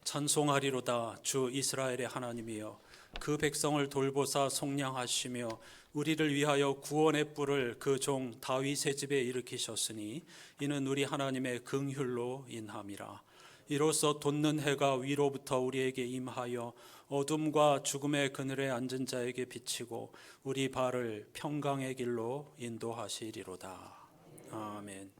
찬송하리로다. 주 이스라엘의 하나님이여, 그 백성을 돌보사 속량하시며 우리를 위하여 구원의 뿔을 그 종 다윗의 집에 일으키셨으니 이는 우리 하나님의 긍휼로 인함이라. 이로써 돋는 해가 위로부터 우리에게 임하여 어둠과 죽음의 그늘에 앉은 자에게 비치고 우리 발을 평강의 길로 인도하시리로다. 아멘.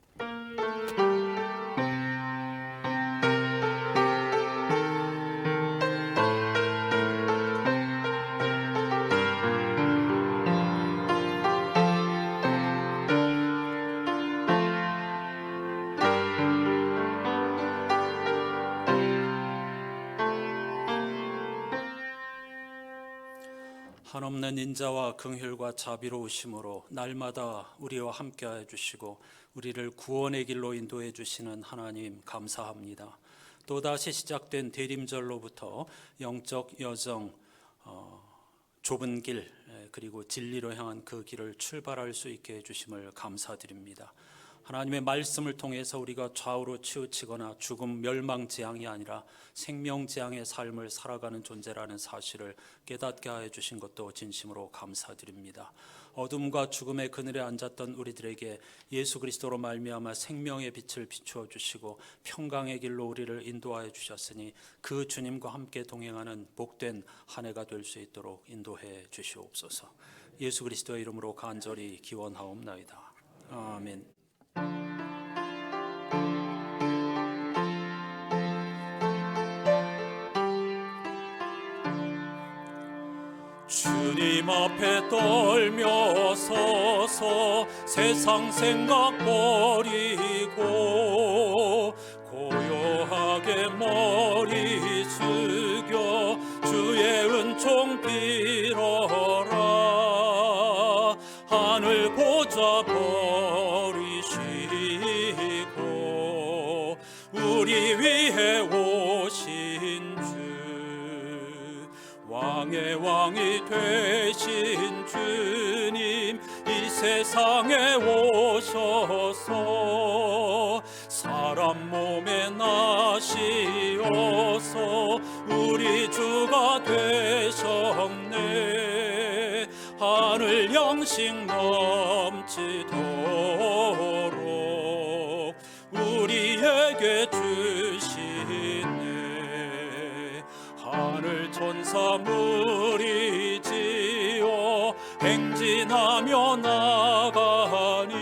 한없는 인자와 긍휼과 자비로우심으로 날마다 우리와 함께해 주시고 우리를 구원의 길로 인도해 주시는 하나님 감사합니다. 또다시 시작된 대림절로부터 영적 여정, 좁은 길 그리고 진리로 향한 그 길을 출발할 수 있게 해주심을 감사드립니다. 하나님의 말씀을 통해서 우리가 좌우로 치우치거나 죽음 멸망지향이 아니라 생명지향의 삶을 살아가는 존재라는 사실을 깨닫게 하여 주신 것도 진심으로 감사드립니다. 어둠과 죽음의 그늘에 앉았던 우리들에게 예수 그리스도로 말미암아 생명의 빛을 비추어 주시고 평강의 길로 우리를 인도하여 주셨으니 그 주님과 함께 동행하는 복된 한 해가 될 수 있도록 인도해 주시옵소서. 예수 그리스도의 이름으로 간절히 기원하옵나이다. 아멘. 주님 앞에 떨며 서서 세상 생각 버리고 고요하게 머리 숙여 주의 은총 빌어라. 하늘 보좌 버리시고 우리 위해 오신 왕의 왕이 되신 주님, 이 세상에 오셔서 사람 몸에 나시어서 우리 주가 되셨네. 하늘 양식 넘치도록 우리에게 주시네. 하늘 천사 무리지어 행진하며 나가니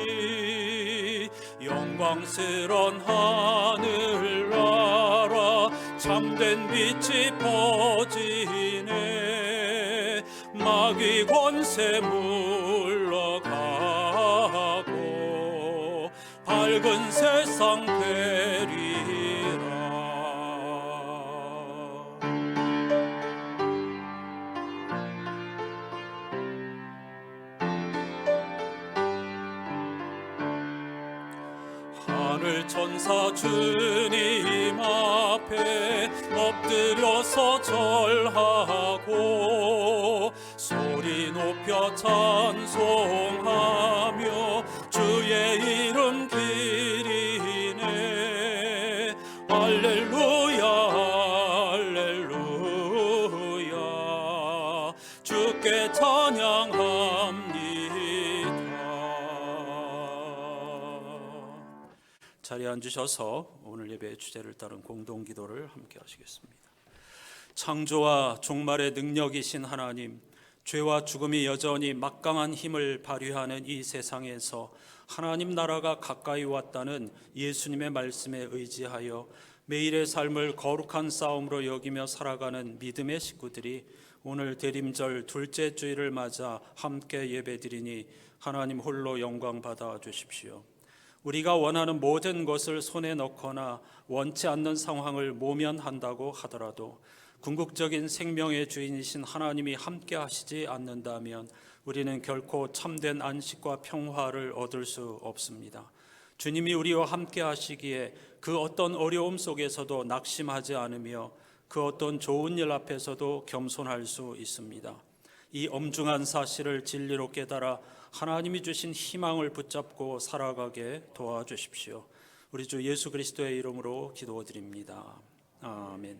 영광스런 하늘나라 참된 빛이 퍼지네. 마귀 권세 물러가고 밝은 세상 되리라. 하늘 천사 주님 앞에 엎드려서 절하고 소리 높여 찬송하며 주의 이름 기리네. 할렐루야 할렐루야 주께 찬양합니다. 자리에 앉으셔서 오늘 예배의 주제를 따른 공동기도를 함께 하시겠습니다. 창조와 종말의 능력이신 하나님, 죄와 죽음이 여전히 막강한 힘을 발휘하는 이 세상에서 하나님 나라가 가까이 왔다는 예수님의 말씀에 의지하여 매일의 삶을 거룩한 싸움으로 여기며 살아가는 믿음의 식구들이 오늘 대림절 둘째 주일을 맞아 함께 예배드리니 하나님 홀로 영광 받아 주십시오. 우리가 원하는 모든 것을 손에 넣거나 원치 않는 상황을 모면한다고 하더라도 궁극적인 생명의 주인이신 하나님이 함께 하시지 않는다면 우리는 결코 참된 안식과 평화를 얻을 수 없습니다. 주님이 우리와 함께 하시기에 그 어떤 어려움 속에서도 낙심하지 않으며 그 어떤 좋은 일 앞에서도 겸손할 수 있습니다. 이 엄중한 사실을 진리로 깨달아 하나님이 주신 희망을 붙잡고 살아가게 도와주십시오. 우리 주 예수 그리스도의 이름으로 기도드립니다. 아멘.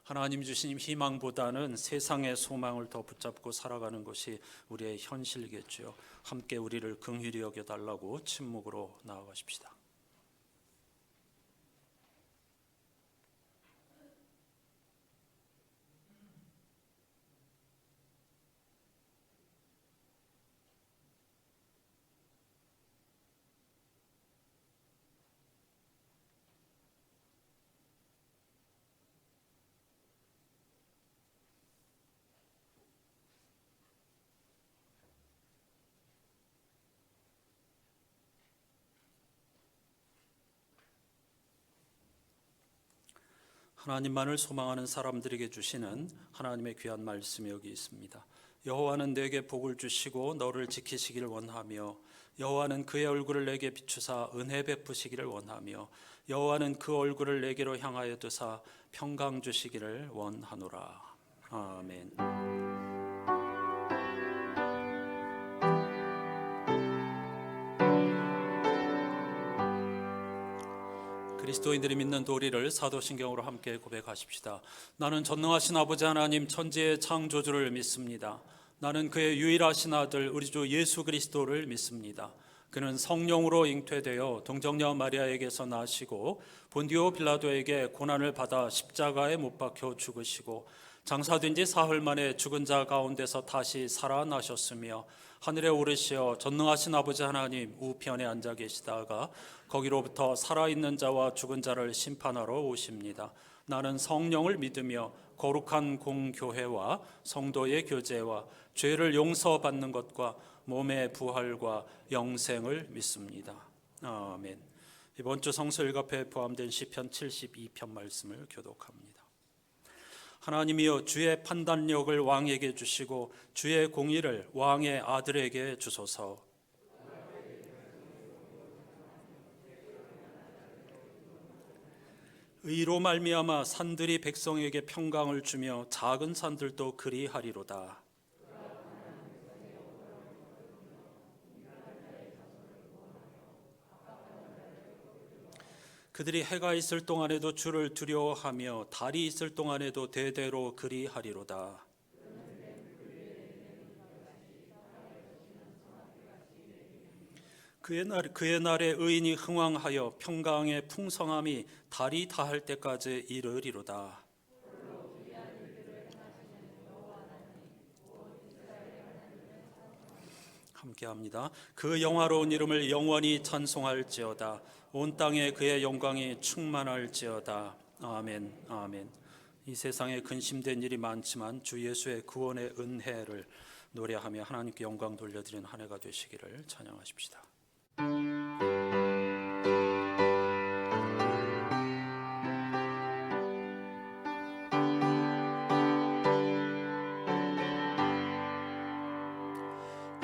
하나님 주신 희망보다는 세상의 소망을 더 붙잡고 살아가는 것이 우리의 현실이겠죠. 함께 우리를 긍휼히 여겨달라고 침묵으로 나아가십시다. 하나님만을 소망하는 사람들에게 주시는 하나님의 귀한 말씀이 여기 있습니다. 여호와는 내게 복을 주시고 너를 지키시기를 원하며 여호와는 그의 얼굴을 내게 비추사 은혜 베푸시기를 원하며 여호와는 그 얼굴을 내게로 향하여 두사 평강 주시기를 원하노라. 아멘. 그리스도인들이 믿는 도리를 사도신경으로 함께 고백하십시다. 나는 전능하신 아버지 하나님 천지의 창조주를 믿습니다. 나는 그의 유일하신 아들 우리 주 예수 그리스도를 믿습니다. 그는 성령으로 잉태되어 동정녀 마리아에게서 나시고 본디오 빌라도에게 고난을 받아 십자가에 못 박혀 죽으시고 장사된 지 사흘 만에 죽은 자 가운데서 다시 살아나셨으며 하늘에 오르시어 전능하신 아버지 하나님 우편에 앉아 계시다가 거기로부터 살아있는 자와 죽은 자를 심판하러 오십니다. 나는 성령을 믿으며 거룩한 공교회와 성도의 교제와 죄를 용서받는 것과 몸의 부활과 영생을 믿습니다. 아멘. 이번 주 성서 일갑회에 포함된 시편 72편 말씀을 교독합니다. 하나님이여 주의 판단력을 왕에게 주시고 주의 공의를 왕의 아들에게 주소서. 의로 말미암아 산들이 백성에게 평강을 주며 작은 산들도 그리하리로다. 그들이 해가 있을 동안에도 주를 두려워하며 달이 있을 동안에도 대대로 그리하리로다. 그의 날에 의인이 흥왕하여 평강의 풍성함이 달이 다할 때까지 이르리로다. 함께합니다. 그 영화로운 이름을 영원히 찬송할지어다. 온 땅에 그의 영광이 충만할지어다. 아멘. 아멘. 이 세상에 근심된 일이 많지만 주 예수의 구원의 은혜를 노래하며 하나님께 영광 돌려드리는 한 해가 되시기를 찬양하십시다.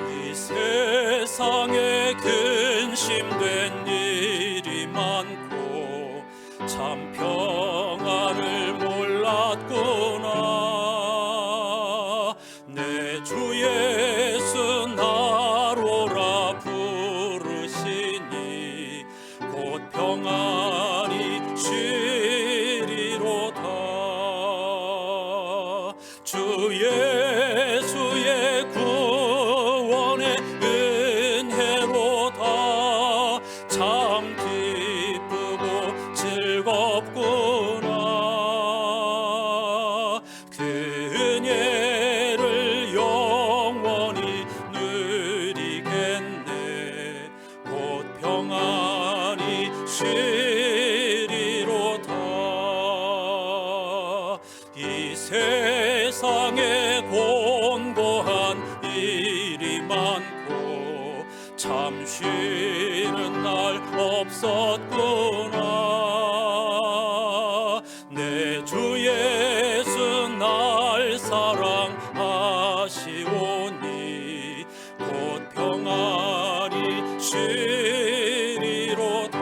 이 세상에 근심된 일이 많고 참 평안을 몰랐구나. 내 주 예수 나로라 부르시니 곧 평안이 쉬리로다. 주 예수의 구원의 은혜로다. 참 기쁘고 즐겁구나. 그 은혜를 영원히 누리겠네. 곧 평안이 쉬리로다. 이 세상에 곤고한 일이 많고 참 쉬는 날 없었구나. 내 주 예수 날 사랑하시오니 곧 평안이 쉬리로다.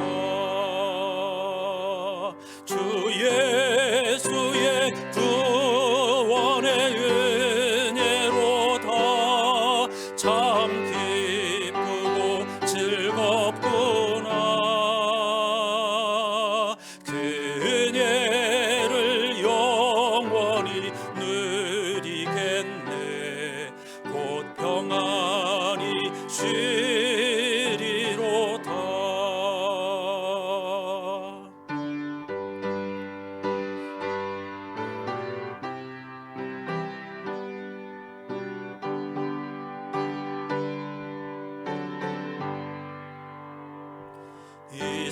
주 예수의 구원의 은혜로다. 참 기쁘고 즐겁구나. 그 은혜를 영원히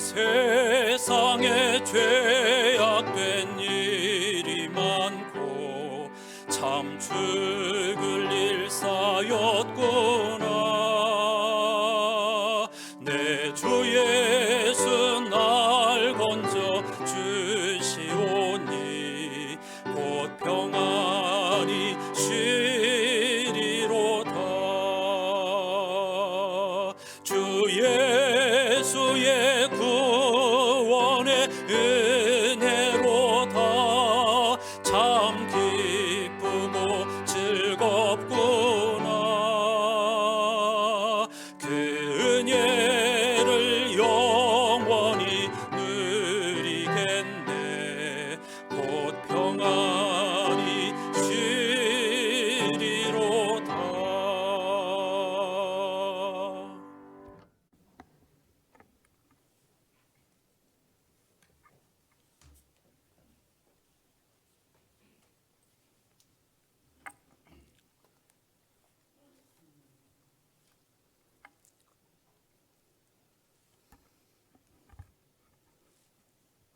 세상에 죄악된 일이 많고 참 죽을 일 쌓였구나. 내 주 예수 날 건져 주시오니 곧 평안히 쉬리로다. 주 예수의 구원의 은혜로다. 참 기쁘고 즐겁구나. 그 은혜를 영원히 누리겠네. 곧 평안히 쉬리로다.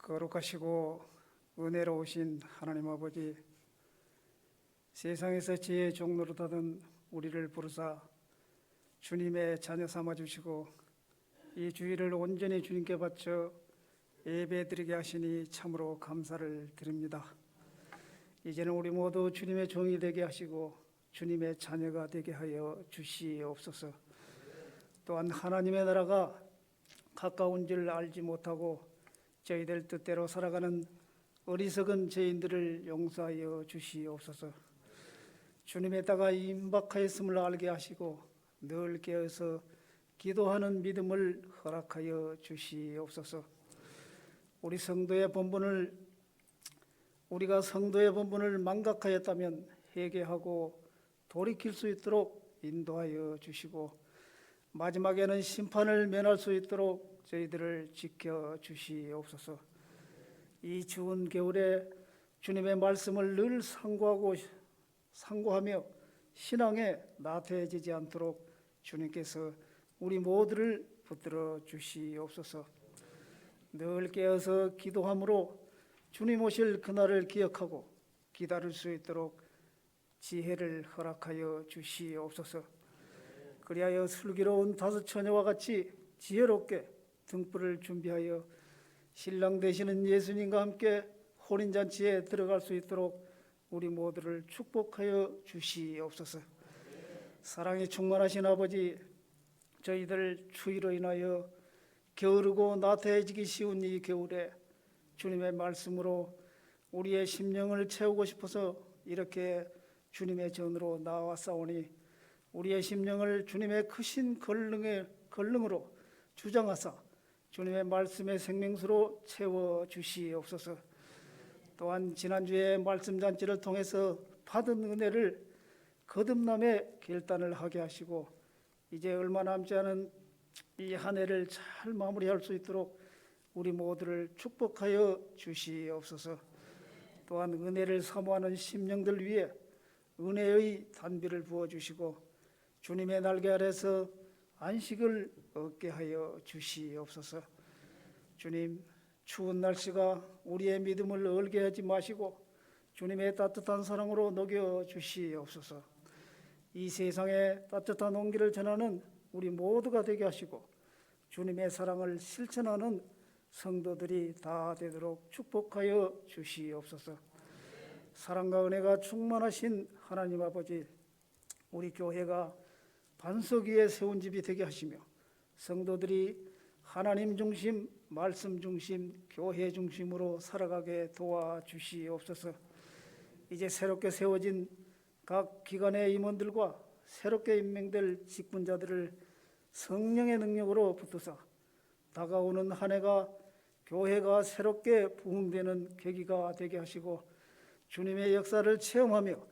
거룩하시고 은혜로우신 하나님 아버지, 세상에서 지혜의 종로로 타던 우리를 부르사 주님의 자녀 삼아주시고 이 주일을 온전히 주님께 바쳐 예배드리게 하시니 참으로 감사를 드립니다. 이제는 우리 모두 주님의 종이 되게 하시고 주님의 자녀가 되게 하여 주시옵소서. 또한 하나님의 나라가 가까운 줄 알지 못하고 저희들 뜻대로 살아가는 어리석은 죄인들을 용서하여 주시옵소서. 주님의 따가 임박하였음을 알게 하시고 늘 깨어서 기도하는 믿음을 허락하여 주시옵소서. 우리가 성도의 본분을 망각하였다면 회개하고 돌이킬 수 있도록 인도하여 주시고 마지막에는 심판을 면할 수 있도록 저희들을 지켜 주시옵소서. 이 추운 겨울에 주님의 말씀을 늘 상고하며 신앙에 나태해지지 않도록 주님께서 우리 모두를 붙들어 주시옵소서. 늘 깨어서 기도함으로 주님 오실 그날을 기억하고 기다릴 수 있도록 지혜를 허락하여 주시옵소서. 그리하여 슬기로운 다섯 처녀와 같이 지혜롭게 등불을 준비하여 신랑 되시는 예수님과 함께 혼인잔치에 들어갈 수 있도록 우리 모두를 축복하여 주시옵소서. 사랑이 충만하신 아버지, 저희들 추위로 인하여 게으르고 나태해지기 쉬운 이 겨울에 주님의 말씀으로 우리의 심령을 채우고 싶어서 이렇게 주님의 전으로 나와싸우니 우리의 심령을 주님의 크신 권능으로 주장하사 주님의 말씀의 생명수로 채워주시옵소서. 또한 지난주에 말씀잔치를 통해서 받은 은혜를 거듭남의 결단을 하게 하시고 이제 얼마 남지 않은 이 한 해를 잘 마무리할 수 있도록 우리 모두를 축복하여 주시옵소서. 또한 은혜를 사모하는 심령들 위해 은혜의 단비를 부어주시고 주님의 날개 아래서 안식을 얻게 하여 주시옵소서. 주님, 추운 날씨가 우리의 믿음을 얼게 하지 마시고 주님의 따뜻한 사랑으로 녹여 주시옵소서. 이 세상에 따뜻한 온기를 전하는 우리 모두가 되게 하시고 주님의 사랑을 실천하는 성도들이 다 되도록 축복하여 주시옵소서. 사랑과 은혜가 충만하신 하나님 아버지, 우리 교회가 반석 위에 세운 집이 되게 하시며 성도들이 하나님 중심, 말씀 중심, 교회 중심으로 살아가게 도와주시옵소서. 이제 새롭게 세워진 각 기관의 임원들과 새롭게 임명될 직분자들을 성령의 능력으로 붙드사 다가오는 한 해가 교회가 새롭게 부흥되는 계기가 되게 하시고 주님의 역사를 체험하며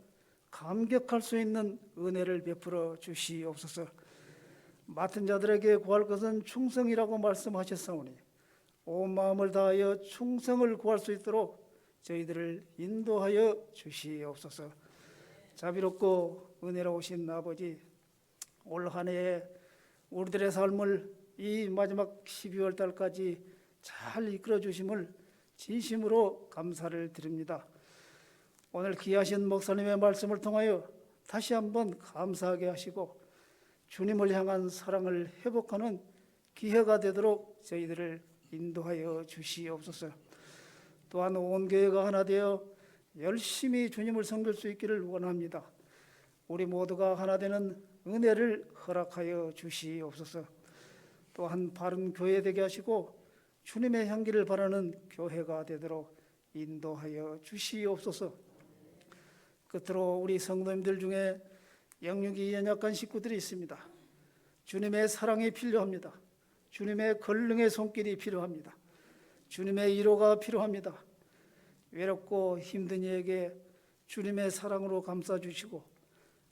감격할 수 있는 은혜를 베풀어 주시옵소서. 맡은 자들에게 구할 것은 충성이라고 말씀하셨사오니 온 마음을 다하여 충성을 구할 수 있도록 저희들을 인도하여 주시옵소서. 자비롭고 은혜로우신 아버지, 올 한 해에 우리들의 삶을 이 마지막 12월 달까지 잘 이끌어 주심을 진심으로 감사를 드립니다. 오늘 귀하신 목사님의 말씀을 통하여 다시 한번 감사하게 하시고 주님을 향한 사랑을 회복하는 기회가 되도록 저희들을 인도하여 주시옵소서. 또한 온 교회가 하나 되어 열심히 주님을 섬길 수 있기를 원합니다. 우리 모두가 하나 되는 은혜를 허락하여 주시옵소서. 또한 바른 교회 되게 하시고 주님의 향기를 바라는 교회가 되도록 인도하여 주시옵소서. 끝으로 우리 성도님들 중에 영육이 연약한 식구들이 있습니다. 주님의 사랑이 필요합니다. 주님의 권능의 손길이 필요합니다. 주님의 위로가 필요합니다. 외롭고 힘든 이에게 주님의 사랑으로 감싸주시고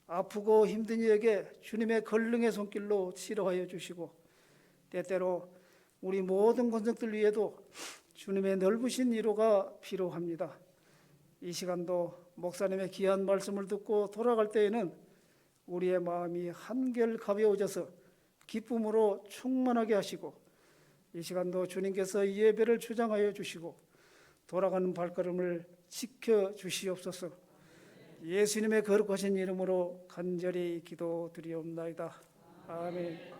아프고 힘든 이에게 주님의 권능의 손길로 치료하여 주시고 때때로 우리 모든 권속들 위에도 주님의 넓으신 위로가 필요합니다. 이 시간도 목사님의 귀한 말씀을 듣고 돌아갈 때에는 우리의 마음이 한결 가벼워져서 기쁨으로 충만하게 하시고 이 시간도 주님께서 이 예배를 주장하여 주시고 돌아가는 발걸음을 지켜 주시옵소서. 예수님의 거룩하신 이름으로 간절히 기도드리옵나이다. 아멘.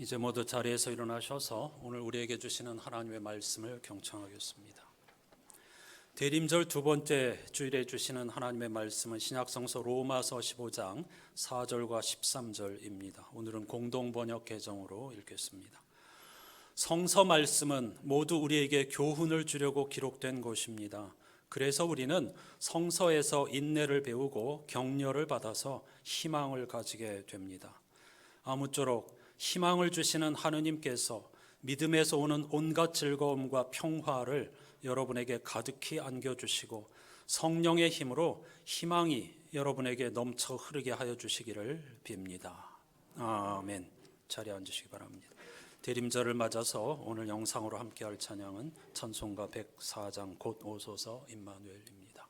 이제 모두 자리에서 일어나셔서 오늘 우리에게 주시는 하나님의 말씀을 경청하겠습니다. 대림절 두 번째 주일에 주시는 하나님의 말씀은 신약성서 로마서 15장 4절과 13절입니다. 오늘은 공동 번역 개정으로 읽겠습니다. 성서 말씀은 모두 우리에게 교훈을 주려고 기록된 것입니다. 그래서 우리는 성서에서 인내를 배우고 격려를 받아서 희망을 가지게 됩니다. 아무쪼록 희망을 주시는 하느님께서 믿음에서 오는 온갖 즐거움과 평화를 여러분에게 가득히 안겨주시고 성령의 힘으로 희망이 여러분에게 넘쳐 흐르게 하여 주시기를 빕니다. 아멘. 자리에 앉으시기 바랍니다. 대림절을 맞아서 오늘 영상으로 함께할 찬양은 찬송가 104장 곧 오소서 임마누엘입니다.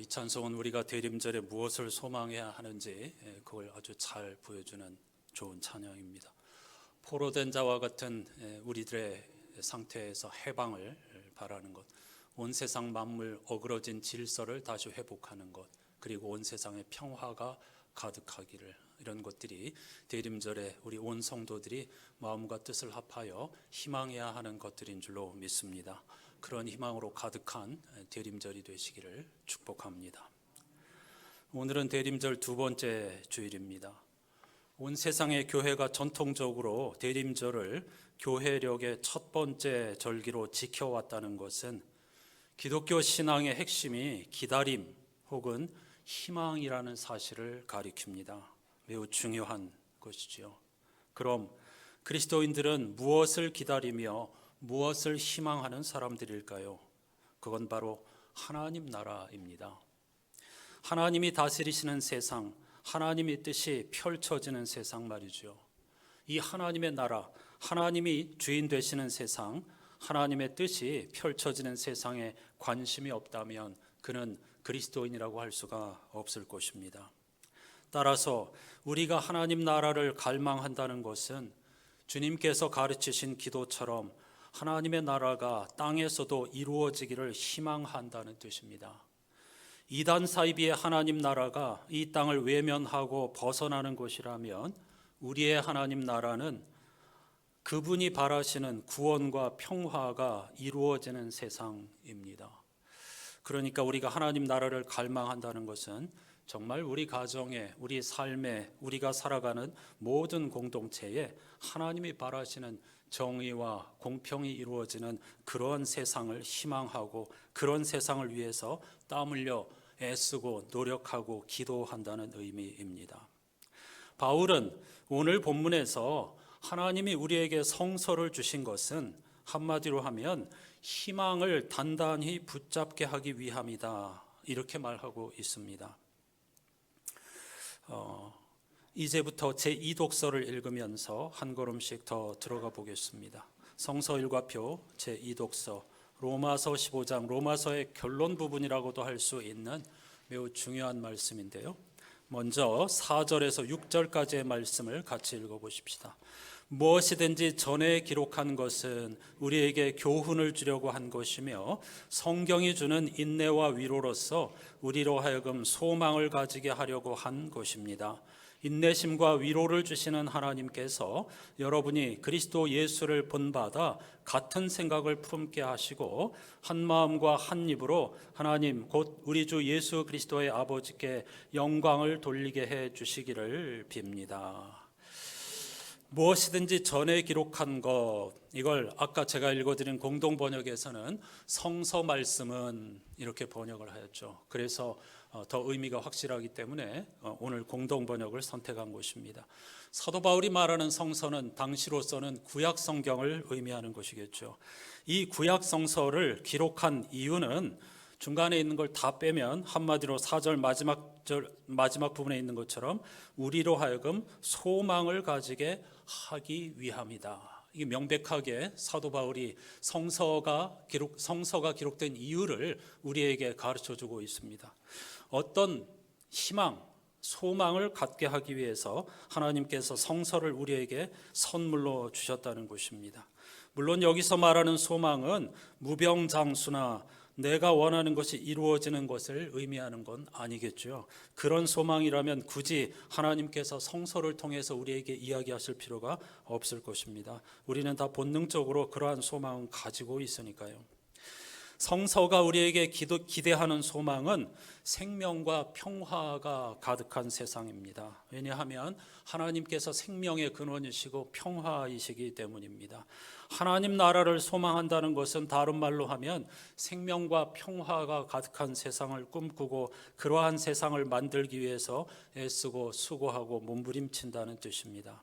찬송은 우리가 대림절에 무엇을 소망해야 하는지 그걸 아주 잘 보여주는 좋은 찬양입니다. 포로된 자와 같은 우리들의 상태에서 해방을 바라는 것, 온 세상 만물 어그러진 질서를 다시 회복하는 것, 그리고 온 세상에 평화가 가득하기를, 이런 것들이 대림절에 우리 온 성도들이 마음과 뜻을 합하여 희망해야 하는 것들인 줄로 믿습니다. 그런 희망으로 가득한 대림절이 되시기를 축복합니다. 오늘은 대림절 두 번째 주일입니다. 온 세상의 교회가 전통적으로 대림절을 교회력의 첫 번째 절기로 지켜왔다는 것은 기독교 신앙의 핵심이 기다림 혹은 희망이라는 사실을 가리킵니다. 매우 중요한 것이지요. 그럼 그리스도인들은 무엇을 기다리며 무엇을 희망하는 사람들일까요? 그건 바로 하나님 나라입니다. 하나님이 다스리시는 세상, 하나님의 뜻이 펼쳐지는 세상 말이죠. 이 하나님의 나라, 하나님이 주인 되시는 세상, 하나님의 뜻이 펼쳐지는 세상에 관심이 없다면 그는 그리스도인이라고 할 수가 없을 것입니다. 따라서 우리가 하나님 나라를 갈망한다는 것은 주님께서 가르치신 기도처럼 하나님의 나라가 땅에서도 이루어지기를 희망한다는 뜻입니다. 이단 사이비의 하나님 나라가 이 땅을 외면하고 벗어나는 것이라면 우리의 하나님 나라는 그분이 바라시는 구원과 평화가 이루어지는 세상입니다. 그러니까 우리가 하나님 나라를 갈망한다는 것은 정말 우리 가정에, 우리 삶에, 우리가 살아가는 모든 공동체에 하나님이 바라시는 정의와 공평이 이루어지는 그런 세상을 희망하고 그런 세상을 위해서 땀 흘려 애쓰고 노력하고 기도한다는 의미입니다. 바울은 오늘 본문에서 하나님이 우리에게 성서를 주신 것은 한마디로 하면 희망을 단단히 붙잡게 하기 위함이다, 이렇게 말하고 있습니다. 이제부터 제2독서를 읽으면서 한 걸음씩 더 들어가 보겠습니다. 성서 일과표 제2독서 로마서 15장, 로마서의 결론 부분이라고도 할 수 있는 매우 중요한 말씀인데요. 먼저 4절에서 6절까지의 말씀을 같이 읽어보십시다. 무엇이든지 전에 기록한 것은 우리에게 교훈을 주려고 한 것이며 성경이 주는 인내와 위로로서 우리로 하여금 소망을 가지게 하려고 한 것입니다. 인내심과 위로를 주시는 하나님께서 여러분이 그리스도 예수를 본받아 같은 생각을 품게 하시고 한 마음과 한 입으로 하나님 곧 우리 주 예수 그리스도의 아버지께 영광을 돌리게 해 주시기를 빕니다. 무엇이든지 전에 기록한 것, 이걸 아까 제가 읽어드린 공동번역에서는 성서 말씀은 이렇게 번역을 하였죠. 그래서 더 의미가 확실하기 때문에 오늘 공동번역을 선택한 것입니다. 사도 바울이 말하는 성서는 당시로서는 구약 성경을 의미하는 것이겠죠. 이 구약 성서를 기록한 이유는 중간에 있는 걸 다 빼면 한마디로 4절 마지막 부분에 있는 것처럼 우리로 하여금 소망을 가지게 하기 위함이다. 이게 명백하게 사도 바울이 성서가 기록된 이유를 우리에게 가르쳐주고 있습니다. 어떤 희망, 소망을 갖게 하기 위해서 하나님께서 성서를 우리에게 선물로 주셨다는 것입니다. 물론 여기서 말하는 소망은 무병장수나 내가 원하는 것이 이루어지는 것을 의미하는 건 아니겠죠. 그런 소망이라면 굳이 하나님께서 성서를 통해서 우리에게 이야기하실 필요가 없을 것입니다. 우리는 다 본능적으로 그러한 소망을 가지고 있으니까요. 성서가 우리에게 기대하는 소망은 생명과 평화가 가득한 세상입니다. 왜냐하면 하나님께서 생명의 근원이시고 평화이시기 때문입니다. 하나님 나라를 소망한다는 것은 다른 말로 하면 생명과 평화가 가득한 세상을 꿈꾸고 그러한 세상을 만들기 위해서 애쓰고 수고하고 몸부림친다는 뜻입니다.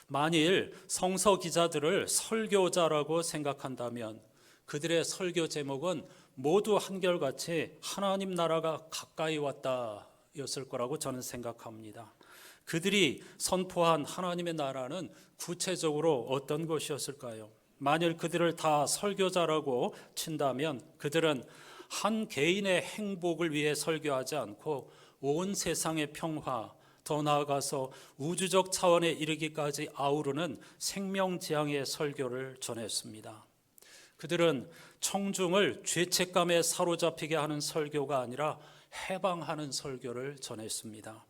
만일 성서 기자들을 설교자라고 생각한다면 그들의 설교 제목은 모두 한결같이 하나님 나라가 가까이 왔다 였을 거라고 저는 생각합니다. 그들이 선포한 하나님의 나라는 구체적으로 어떤 것이었을까요? 만일 그들을 다 설교자라고 친다면 그들은 한 개인의 행복을 위해 설교하지 않고 온 세상의 평화, 더 나아가서 우주적 차원에 이르기까지 아우르는 생명지향의 설교를 전했습니다. 그들은 청중을 죄책감에 사로잡히게 하는 설교가 아니라 해방하는 설교를 전했습니다.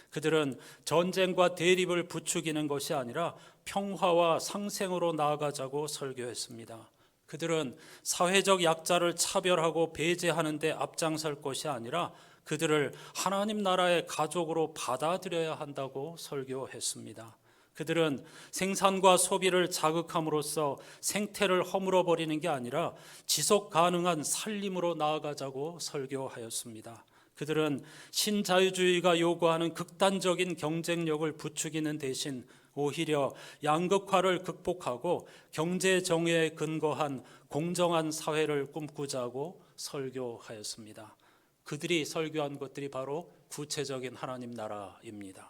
그들은 전쟁과 대립을 부추기는 것이 아니라 평화와 상생으로 나아가자고 설교했습니다. 그들은 사회적 약자를 차별하고 배제하는 데 앞장설 것이 아니라 그들을 하나님 나라의 가족으로 받아들여야 한다고 설교했습니다. 그들은 생산과 소비를 자극함으로써 생태를 허물어 버리는 게 아니라 지속 가능한 살림으로 나아가자고 설교하였습니다. 그들은 신자유주의가 요구하는 극단적인 경쟁력을 부추기는 대신 오히려 양극화를 극복하고 경제 정의에 근거한 공정한 사회를 꿈꾸자고 설교하였습니다. 그들이 설교한 것들이 바로 구체적인 하나님 나라입니다.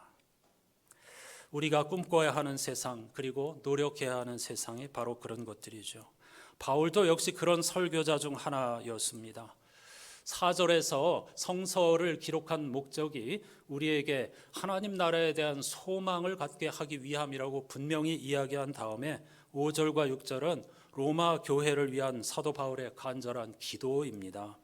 우리가 꿈꿔야 하는 세상, 그리고 노력해야 하는 세상이 바로 그런 것들이죠. 바울도 역시 그런 설교자 중 하나였습니다. 4절에서 성서를 기록한 목적이 우리에게 하나님 나라에 대한 소망을 갖게 하기 위함이라고 분명히 이야기한 다음에 5절과 6절은 로마 교회를 위한 사도 바울의 간절한 기도입니다.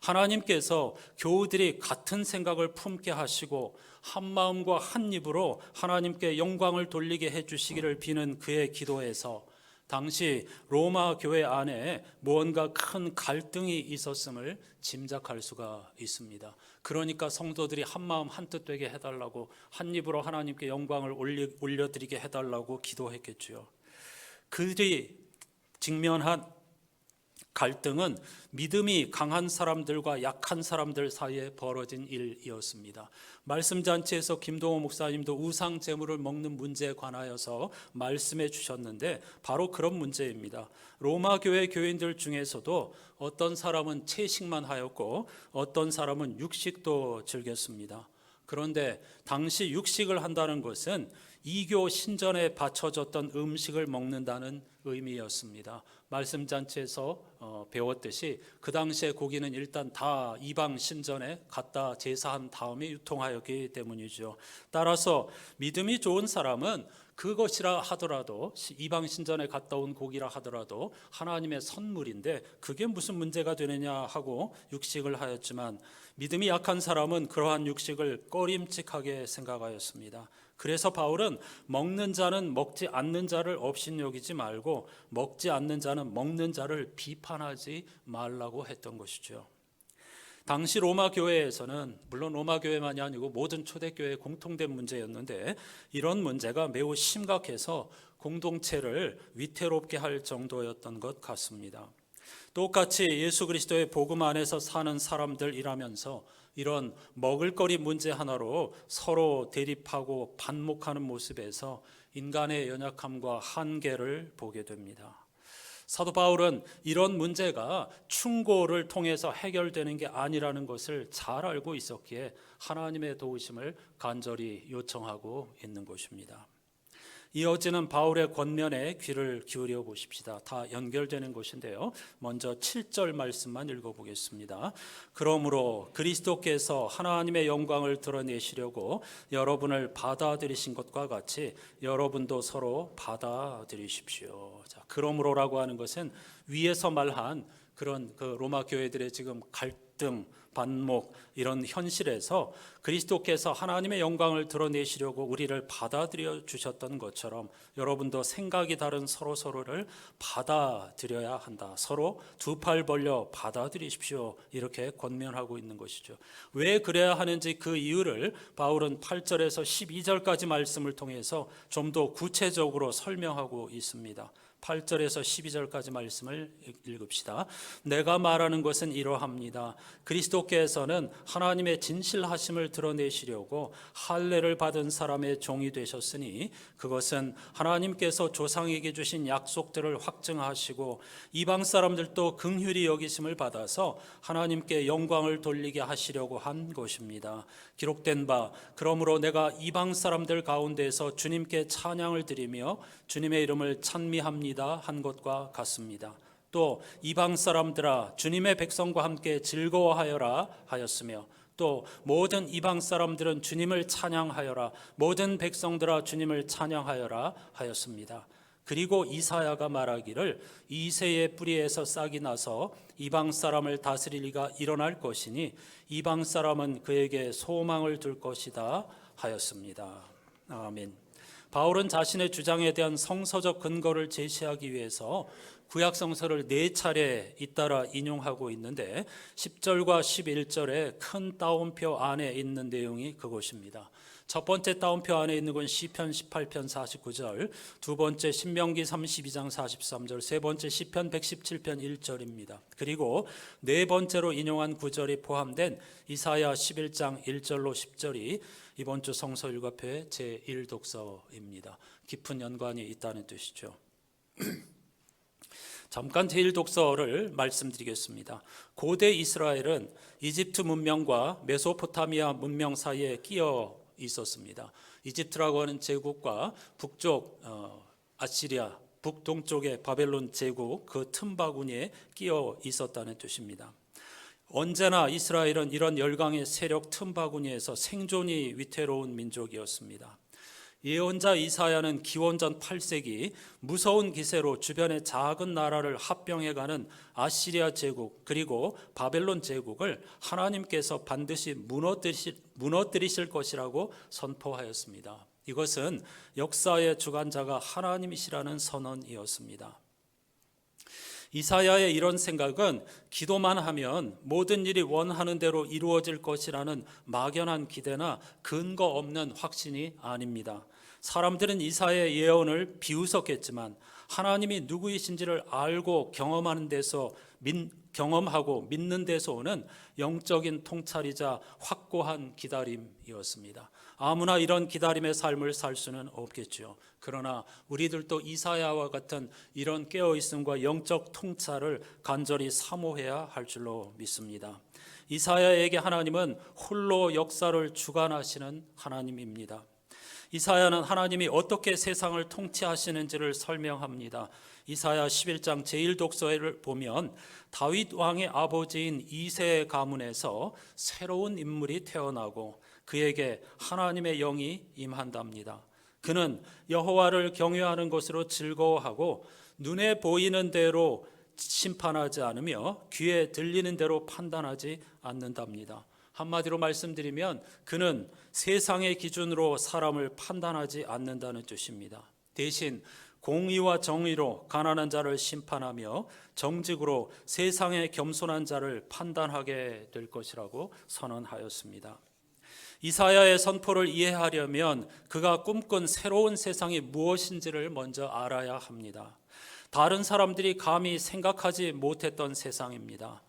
하나님께서 교우들이 같은 생각을 품게 하시고 한 마음과 한 입으로 하나님께 영광을 돌리게 해주시기를 비는 그의 기도에서 당시 로마 교회 안에 무언가 큰 갈등이 있었음을 짐작할 수가 있습니다. 그러니까 성도들이 한 마음 한 뜻 되게 해달라고, 한 입으로 하나님께 영광을 올려드리게 해달라고 기도했겠지요. 그들이 직면한 갈등은 믿음이 강한 사람들과 약한 사람들 사이에 벌어진 일이었습니다. 말씀잔치에서 김동호 목사님도 우상 제물을 먹는 문제에 관하여서 말씀해 주셨는데 바로 그런 문제입니다. 로마 교회 교인들 중에서도 어떤 사람은 채식만 하였고 어떤 사람은 육식도 즐겼습니다. 그런데 당시 육식을 한다는 것은 이교 신전에 바쳐졌던 음식을 먹는다는 의미였습니다. 말씀잔치에서 배웠듯이 그 당시에 고기는 일단 다 이방 신전에 갖다 제사한 다음에 유통하였기 때문이죠. 따라서 믿음이 좋은 사람은 그것이라 하더라도, 이방 신전에 갔다 온 고기라 하더라도 하나님의 선물인데 그게 무슨 문제가 되느냐 하고 육식을 하였지만, 믿음이 약한 사람은 그러한 육식을 꺼림칙하게 생각하였습니다. 그래서 바울은 먹는 자는 먹지 않는 자를 업신여기지 말고 먹지 않는 자는 먹는 자를 비판하지 말라고 했던 것이죠. 당시 로마 교회에서는, 물론 로마 교회만이 아니고 모든 초대교회의 공통된 문제였는데, 이런 문제가 매우 심각해서 공동체를 위태롭게 할 정도였던 것 같습니다. 똑같이 예수 그리스도의 복음 안에서 사는 사람들이라면서 이런 먹을거리 문제 하나로 서로 대립하고 반목하는 모습에서 인간의 연약함과 한계를 보게 됩니다. 사도 바울은 이런 문제가 충고를 통해서 해결되는 게 아니라는 것을 잘 알고 있었기에 하나님의 도우심을 간절히 요청하고 있는 것입니다. 이어지는 바울의 권면에 귀를 기울여 보십시다. 다 연결되는 것인데요. 먼저 7절 말씀만 읽어보겠습니다. 그러므로 그리스도께서 하나님의 영광을 드러내시려고 여러분을 받아들이신 것과 같이 여러분도 서로 받아들이십시오. 자, 그러므로라고 하는 것은 위에서 말한 그런 그 로마 교회들의 지금 갈등, 반목, 이런 현실에서 그리스도께서 하나님의 영광을 드러내시려고 우리를 받아들여 주셨던 것처럼 여러분도 생각이 다른 서로를 받아들여야 한다. 서로 두 팔 벌려 받아들이십시오. 이렇게 권면하고 있는 것이죠. 왜 그래야 하는지 그 이유를 바울은 8절에서 12절까지 말씀을 통해서 좀 더 구체적으로 설명하고 있습니다. 8절에서 12절까지 말씀을 읽읍시다. 내가 말하는 것은 이러합니다. 그리스도께서는 하나님의 진실하심을 드러내시려고 할례를 받은 사람의 종이 되셨으니 그것은 하나님께서 조상에게 주신 약속들을 확증하시고 이방 사람들도 긍휼히 여기심을 받아서 하나님께 영광을 돌리게 하시려고 한 것입니다. 기록된 바 그러므로 내가 이방 사람들 가운데서 주님께 찬양을 드리며 주님의 이름을 찬미합니다 한 것과 같습니다. 또 이방 사람들아 주님의 백성과 함께 즐거워하여라 하였으며 또 모든 이방 사람들은 주님을 찬양하여라 모든 백성들아 주님을 찬양하여라 하였습니다. 그리고 이사야가 말하기를 이새의 뿌리에서 싹이 나서 이방 사람을 다스릴 이가 일어날 것이니 이방 사람은 그에게 소망을 둘 것이다 하였습니다. 아멘. 바울은 자신의 주장에 대한 성서적 근거를 제시하기 위해서 구약 성서를 4차례 잇따라 인용하고 있는데 10절과 11절에 큰 따옴표 안에 있는 내용이 그것입니다. 첫 번째 따옴표 안에 있는 건 시편 18편 49절, 두 번째 신명기 32장 43절, 세 번째 시편 117편 1절입니다. 그리고 네 번째로 인용한 구절이 포함된 이사야 11장 1절로 10절이 이번 주 성서 일과표의 제1독서입니다. 깊은 연관이 있다는 뜻이죠. 잠깐 제1독서를 말씀드리겠습니다. 고대 이스라엘은 이집트 문명과 메소포타미아 문명 사이에 끼어 있었습니다. 이집트라고 하는 제국과 북쪽 아시리아, 북동쪽의 바벨론 제국 그 틈바구니에 끼어 있었다는 뜻입니다. 언제나 이스라엘은 이런 열강의 세력 틈바구니에서 생존이 위태로운 민족이었습니다. 예언자 이사야는 기원전 8세기 무서운 기세로 주변의 작은 나라를 합병해가는 아시리아 제국 그리고 바벨론 제국을 하나님께서 반드시 무너뜨리실 것이라고 선포하였습니다. 이것은 역사의 주관자가 하나님이시라는 선언이었습니다. 이사야의 이런 생각은 기도만 하면 모든 일이 원하는 대로 이루어질 것이라는 막연한 기대나 근거 없는 확신이 아닙니다. 사람들은 이사야의 예언을 비웃었겠지만 하나님이 누구이신지를 알고 경험하고 믿는 데서 오는 영적인 통찰이자 확고한 기다림이었습니다. 아무나 이런 기다림의 삶을 살 수는 없겠죠. 그러나 우리들도 이사야와 같은 이런 깨어있음과 영적 통찰을 간절히 사모해야 할 줄로 믿습니다. 이사야에게 하나님은 홀로 역사를 주관하시는 하나님입니다. 이사야는 하나님이 어떻게 세상을 통치하시는지를 설명합니다. 이사야 11장 제1독서를 보면 다윗 왕의 아버지인 이새의 가문에서 새로운 인물이 태어나고 그에게 하나님의 영이 임한답니다. 그는 여호와를 경외하는 것으로 즐거워하고 눈에 보이는 대로 심판하지 않으며 귀에 들리는 대로 판단하지 않는답니다. 한마디로 말씀드리면 그는 세상의 기준으로 사람을 판단하지 않는다는 뜻입니다. 대신 공의와 정의로 가난한 자를 심판하며 정직으로 세상의 겸손한 자를 판단하게 될 것이라고 선언하였습니다. 이사야의 선포를 이해하려면 그가 꿈꾼 새로운 세상이 무엇인지를 먼저 알아야 합니다. 다른 사람들이 감히 생각하지 못했던 세상입니다.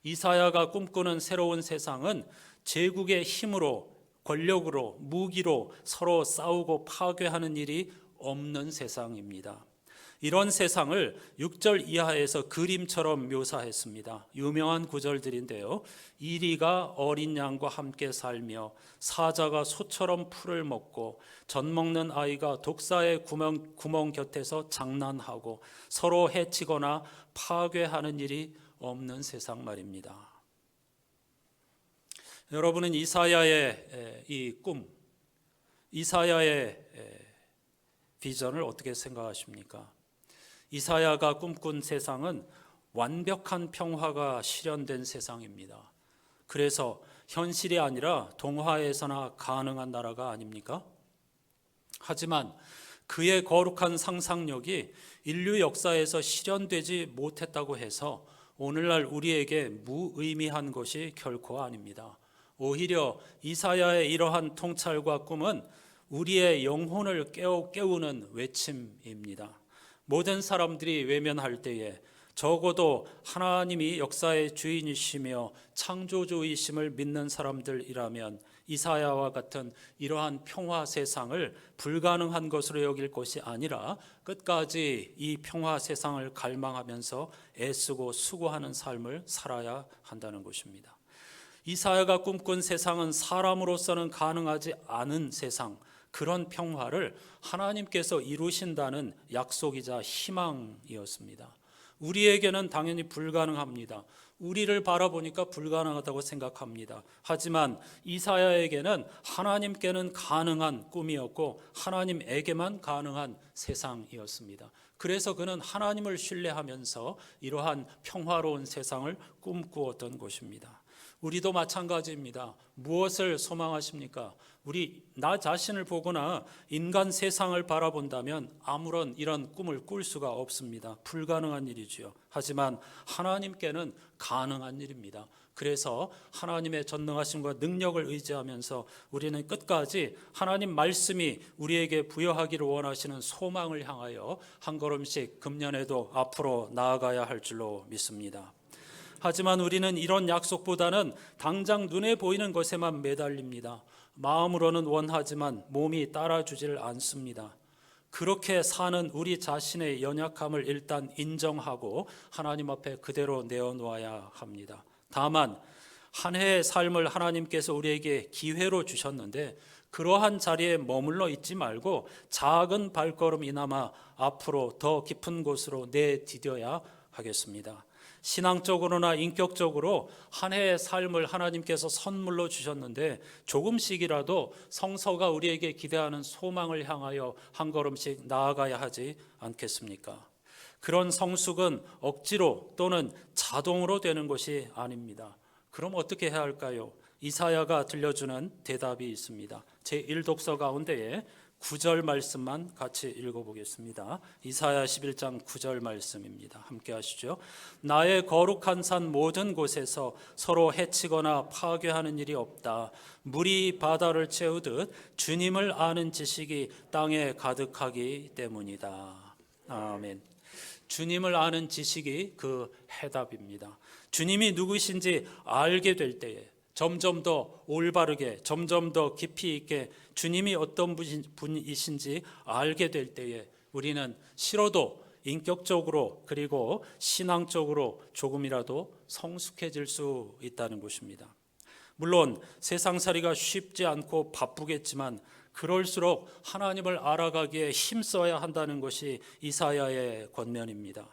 이사야가 꿈꾸는 새로운 세상은 제국의 힘으로, 권력으로, 무기로 서로 싸우고 파괴하는 일이 없는 세상입니다. 이런 세상을 6절 이하에서 그림처럼 묘사했습니다. 유명한 구절들인데요. 이리가 어린 양과 함께 살며 사자가 소처럼 풀을 먹고 젖 먹는 아이가 독사의 구멍 곁에서 장난하고 서로 해치거나 파괴하는 일이 없는 세상 말입니다. 여러분은 이사야의 이 꿈, 이사야의 비전을 어떻게 생각하십니까? 이사야가 꿈꾼 세상은 완벽한 평화가 실현된 세상입니다. 그래서 현실이 아니라 동화에서나 가능한 나라가 아닙니까? 하지만 그의 거룩한 상상력이 인류 역사에서 실현되지 못했다고 해서 오늘날 우리에게 무의미한 것이 결코 아닙니다. 오히려 이사야의 이러한 통찰과 꿈은 우리의 영혼을 깨우는 외침입니다. 모든 사람들이 외면할 때에 적어도 하나님이 역사의 주인이시며 창조주이심을 믿는 사람들이라면 이사야와 같은 이러한 평화 세상을 불가능한 것으로 여길 것이 아니라 끝까지 이 평화 세상을 갈망하면서 애쓰고 수고하는 삶을 살아야 한다는 것입니다. 이사야가 꿈꾼 세상은 사람으로서는 가능하지 않은 세상, 그런 평화를 하나님께서 이루신다는 약속이자 희망이었습니다. 우리에게는 당연히 불가능합니다. 우리를 바라보니까 불가능하다고 생각합니다. 하지만 이사야에게는 하나님께는 가능한 꿈이었고 하나님에게만 가능한 세상이었습니다. 그래서 그는 하나님을 신뢰하면서 이러한 평화로운 세상을 꿈꾸었던 것입니다. 우리도 마찬가지입니다. 무엇을 소망하십니까? 나 자신을 보거나 인간 세상을 바라본다면 아무런 이런 꿈을 꿀 수가 없습니다. 불가능한 일이지요. 하지만 하나님께는 가능한 일입니다. 그래서 하나님의 전능하심과 능력을 의지하면서 우리는 끝까지 하나님 말씀이 우리에게 부여하기를 원하시는 소망을 향하여 한 걸음씩 금년에도 앞으로 나아가야 할 줄로 믿습니다. 하지만 우리는 이런 약속보다는 당장 눈에 보이는 것에만 매달립니다. 마음으로는 원하지만 몸이 따라주질 않습니다. 그렇게 사는 우리 자신의 연약함을 일단 인정하고 하나님 앞에 그대로 내어놓아야 합니다. 다만 한 해의 삶을 하나님께서 우리에게 기회로 주셨는데 그러한 자리에 머물러 있지 말고 작은 발걸음이나마 앞으로 더 깊은 곳으로 내디뎌야 하겠습니다. 신앙적으로나 인격적으로 한 해의 삶을 하나님께서 선물로 주셨는데 조금씩이라도 성서가 우리에게 기대하는 소망을 향하여 한 걸음씩 나아가야 하지 않겠습니까? 그런 성숙은 억지로 또는 자동으로 되는 것이 아닙니다. 그럼 어떻게 해야 할까요? 이사야가 들려주는 대답이 있습니다. 제1독서 가운데에 9절 말씀만 같이 읽어보겠습니다. 이사야 11장 9절 말씀입니다. 함께 하시죠. 나의 거룩한 산 모든 곳에서 서로 해치거나 파괴하는 일이 없다. 물이 바다를 채우듯 주님을 아는 지식이 땅에 가득하기 때문이다. 아멘. 주님을 아는 지식이 그 해답입니다. 주님이 누구신지 알게 될 때에 점점 더 올바르게 점점 더 깊이 있게 주님이 어떤 분이신지 알게 될 때에 우리는 싫어도 인격적으로 그리고 신앙적으로 조금이라도 성숙해질 수 있다는 것입니다. 물론 세상살이가 쉽지 않고 바쁘겠지만 그럴수록 하나님을 알아가기에 힘써야 한다는 것이 이사야의 권면입니다.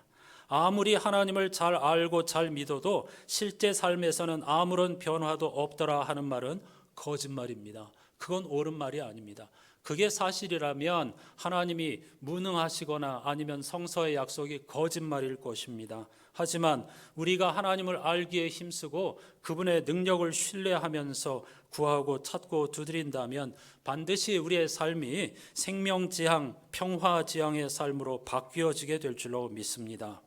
아무리 하나님을 잘 알고 잘 믿어도 실제 삶에서는 아무런 변화도 없더라 하는 말은 거짓말입니다. 그건 옳은 말이 아닙니다. 그게 사실이라면 하나님이 무능하시거나 아니면 성서의 약속이 거짓말일 것입니다. 하지만 우리가 하나님을 알기에 힘쓰고 그분의 능력을 신뢰하면서 구하고 찾고 두드린다면 반드시 우리의 삶이 생명지향, 평화지향의 삶으로 바뀌어지게 될 줄로 믿습니다.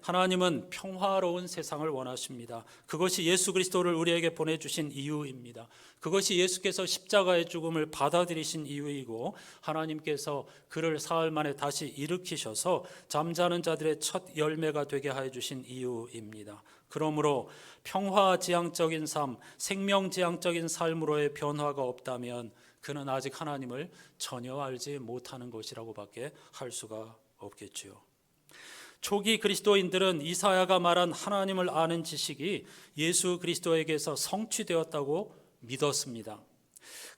하나님은 평화로운 세상을 원하십니다. 그것이 예수 그리스도를 우리에게 보내주신 이유입니다. 그것이 예수께서 십자가의 죽음을 받아들이신 이유이고 하나님께서 그를 사흘 만에 다시 일으키셔서 잠자는 자들의 첫 열매가 되게 하여 주신 이유입니다. 그러므로 평화지향적인 삶, 생명지향적인 삶으로의 변화가 없다면 그는 아직 하나님을 전혀 알지 못하는 것이라고밖에 할 수가 없겠지요. 초기 그리스도인들은 이사야가 말한 하나님을 아는 지식이 예수 그리스도에게서 성취되었다고 믿었습니다.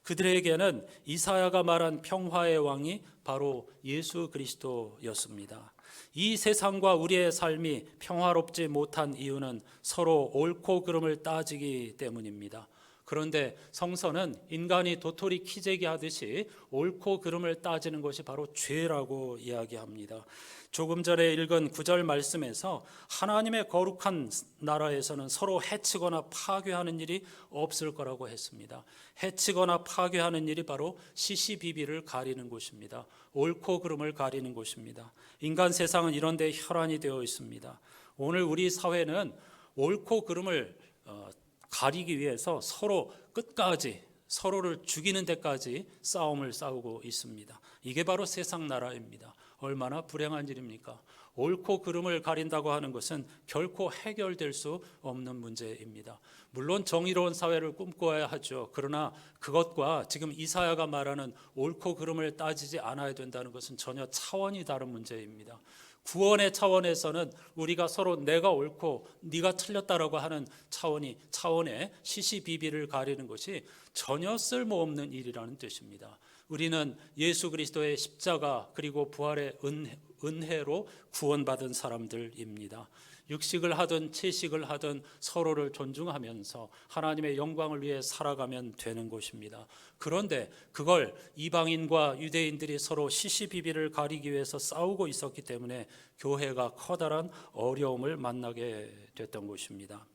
그들에게는 이사야가 말한 평화의 왕이 바로 예수 그리스도였습니다. 이 세상과 우리의 삶이 평화롭지 못한 이유는 서로 옳고 그름을 따지기 때문입니다. 그런데 성서는 인간이 도토리 키재기 하듯이 옳고 그름을 따지는 것이 바로 죄라고 이야기합니다. 조금 전에 읽은 9절 말씀에서 하나님의 거룩한 나라에서는 서로 해치거나 파괴하는 일이 없을 거라고 했습니다. 해치거나 파괴하는 일이 바로 시시비비를 가리는 것입니다. 옳고 그름을 가리는 것입니다. 인간 세상은 이런 데 혈안이 되어 있습니다. 오늘 우리 사회는 옳고 그름을 가리기 위해서 서로 끝까지 서로를 죽이는 데까지 싸움을 싸우고 있습니다. 이게 바로 세상 나라입니다. 얼마나 불행한 일입니까? 옳고 그름을 가린다고 하는 것은 결코 해결될 수 없는 문제입니다. 물론 정의로운 사회를 꿈꿔야 하죠. 그러나 그것과 지금 이사야가 말하는 옳고 그름을 따지지 않아야 된다는 것은 전혀 차원이 다른 문제입니다. 구원의 차원에서는 우리가 서로 내가 옳고 네가 틀렸다라고 하는 차원의 시시비비를 가리는 것이 전혀 쓸모없는 일이라는 뜻입니다. 우리는 예수 그리스도의 십자가 그리고 부활의 은혜로 구원받은 사람들입니다. 육식을 하든 채식을 하든 서로를 존중하면서 하나님의 영광을 위해 살아가면 되는 것입니다. 그런데 그걸 이방인과 유대인들이 서로 시시비비를 가리기 위해서 싸우고 있었기 때문에 교회가 커다란 어려움을 만나게 됐던 것입니다.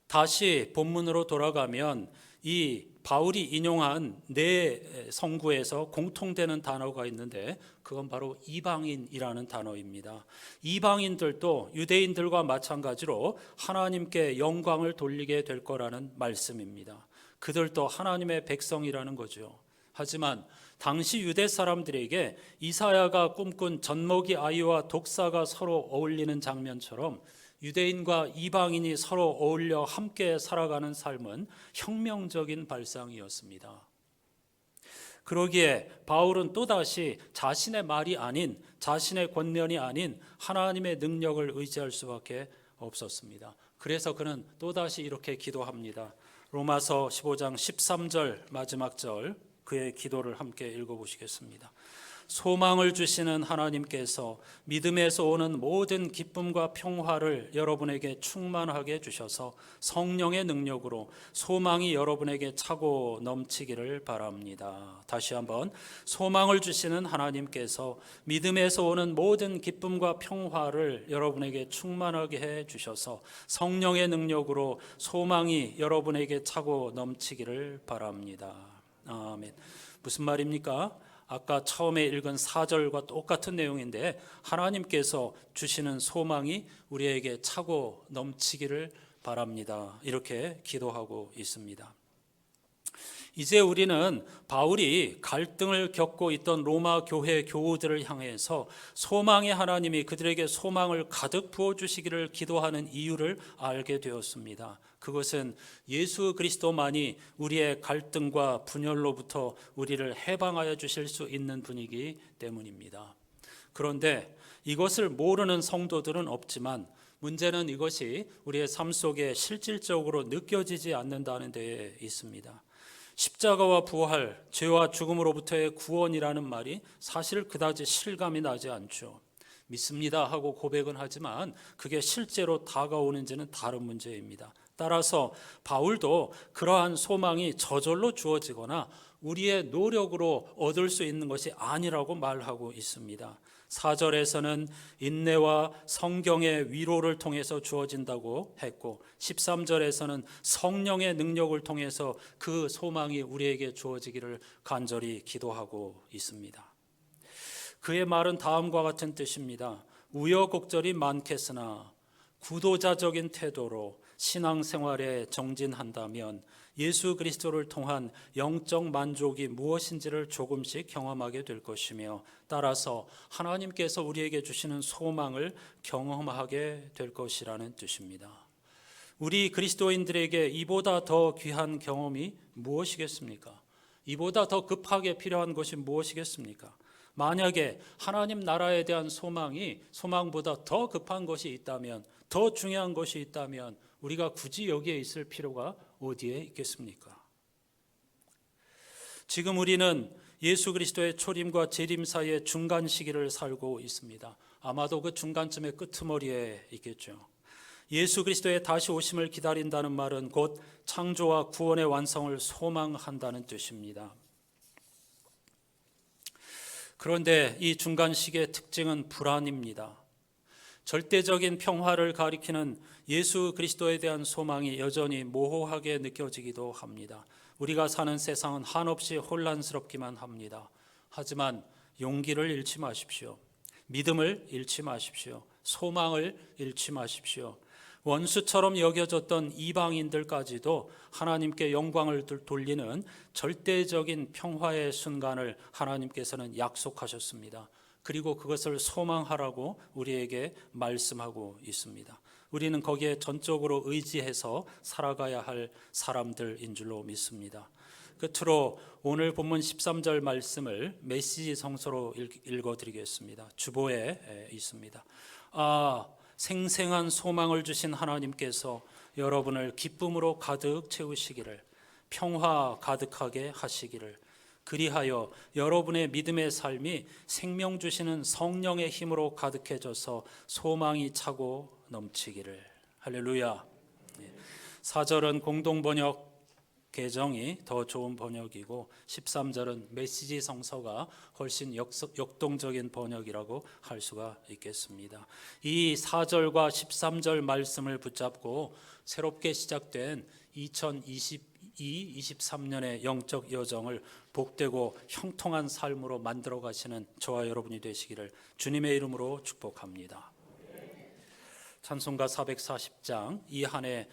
다시 본문으로 돌아가면 이 바울이 인용한 네 성구에서 공통되는 단어가 있는데 그건 바로 이방인이라는 단어입니다. 이방인들도 유대인들과 마찬가지로 하나님께 영광을 돌리게 될 거라는 말씀입니다. 그들도 하나님의 백성이라는 거죠. 하지만 당시 유대 사람들에게 이사야가 꿈꾼 젖먹이 아이와 독사가 서로 어울리는 장면처럼 유대인과 이방인이 서로 어울려 함께 살아가는 삶은 혁명적인 발상이었습니다. 그러기에 바울은 또다시 자신의 말이 아닌, 자신의 권면이 아닌 하나님의 능력을 의지할 수밖에 없었습니다. 그래서 그는 또다시 이렇게 기도합니다. 로마서 15장 13절 마지막 절, 그의 기도를 함께 읽어보시겠습니다. 소망을 주시는 하나님께서 믿음에서 오는 모든 기쁨과 평화를 여러분에게 충만하게 주셔서 성령의 능력으로 소망이 여러분에게 차고 넘치기를 바랍니다. 다시 한번, 소망을 주시는 하나님께서 믿음에서 오는 모든 기쁨과 평화를 여러분에게 충만하게 해 주셔서 성령의 능력으로 소망이 여러분에게 차고 넘치기를 바랍니다. 아멘. 무슨 말입니까? 아까 처음에 읽은 4절과 똑같은 내용인데 하나님께서 주시는 소망이 우리에게 차고 넘치기를 바랍니다. 이렇게 기도하고 있습니다. 이제 우리는 바울이 갈등을 겪고 있던 로마 교회 교우들을 향해서 소망의 하나님이 그들에게 소망을 가득 부어주시기를 기도하는 이유를 알게 되었습니다. 그것은 예수 그리스도만이 우리의 갈등과 분열로부터 우리를 해방하여 주실 수 있는 분이기 때문입니다. 그런데 이것을 모르는 성도들은 없지만 문제는 이것이 우리의 삶 속에 실질적으로 느껴지지 않는다는 데에 있습니다. 십자가와 부활, 죄와 죽음으로부터의 구원이라는 말이 사실 그다지 실감이 나지 않죠. 믿습니다 하고 고백은 하지만 그게 실제로 다가오는지는 다른 문제입니다. 따라서 바울도 그러한 소망이 저절로 주어지거나 우리의 노력으로 얻을 수 있는 것이 아니라고 말하고 있습니다. 4절에서는 인내와 성경의 위로를 통해서 주어진다고 했고 13절에서는 성령의 능력을 통해서 그 소망이 우리에게 주어지기를 간절히 기도하고 있습니다. 그의 말은 다음과 같은 뜻입니다. 우여곡절이 많겠으나 구도자적인 태도로 신앙생활에 정진한다면 예수 그리스도를 통한 영적 만족이 무엇인지를 조금씩 경험하게 될 것이며 따라서 하나님께서 우리에게 주시는 소망을 경험하게 될 것이라는 뜻입니다. 우리 그리스도인들에게 이보다 더 귀한 경험이 무엇이겠습니까? 이보다 더 급하게 필요한 것이 무엇이겠습니까? 만약에 하나님 나라에 대한 소망보다 더 급한 것이 있다면, 더 중요한 것이 있다면 우리가 굳이 여기에 있을 필요가 어디에 있겠습니까? 지금 우리는 예수 그리스도의 초림과 재림 사이의 중간 시기를 살고 있습니다. 아마도 그 중간쯤의 끄트머리에 있겠죠. 예수 그리스도의 다시 오심을 기다린다는 말은 곧 창조와 구원의 완성을 소망한다는 뜻입니다. 그런데 이 중간 시기의 특징은 불안입니다. 절대적인 평화를 가리키는 예수 그리스도에 대한 소망이 여전히 모호하게 느껴지기도 합니다. 우리가 사는 세상은 한없이 혼란스럽기만 합니다. 하지만 용기를 잃지 마십시오. 믿음을 잃지 마십시오. 소망을 잃지 마십시오. 원수처럼 여겨졌던 이방인들까지도 하나님께 영광을 돌리는 절대적인 평화의 순간을 하나님께서는 약속하셨습니다. 그리고 그것을 소망하라고 우리에게 말씀하고 있습니다. 우리는 거기에 전적으로 의지해서 살아가야 할 사람들인 줄로 믿습니다. 끝으로 오늘 본문 13절 말씀을 메시지 성서로 읽어드리겠습니다. 주보에 있습니다. 생생한 소망을 주신 하나님께서 여러분을 기쁨으로 가득 채우시기를, 평화 가득하게 하시기를, 그리하여 여러분의 믿음의 삶이 생명 주시는 성령의 힘으로 가득해져서 소망이 차고 넘치기를. 할렐루야. 4절은 공동번역 개정이 더 좋은 번역이고 13절은 메시지 성서가 훨씬 역동적인 번역이라고 할 수가 있겠습니다. 이 4절과 13절 말씀을 붙잡고 새롭게 시작된 2022-23년의 영적 여정을 복되고 형통한 삶으로 만들어 가시는 저와 여러분이 되시기를 주님의 이름으로 축복합니다. 찬송가 440장 이 한 해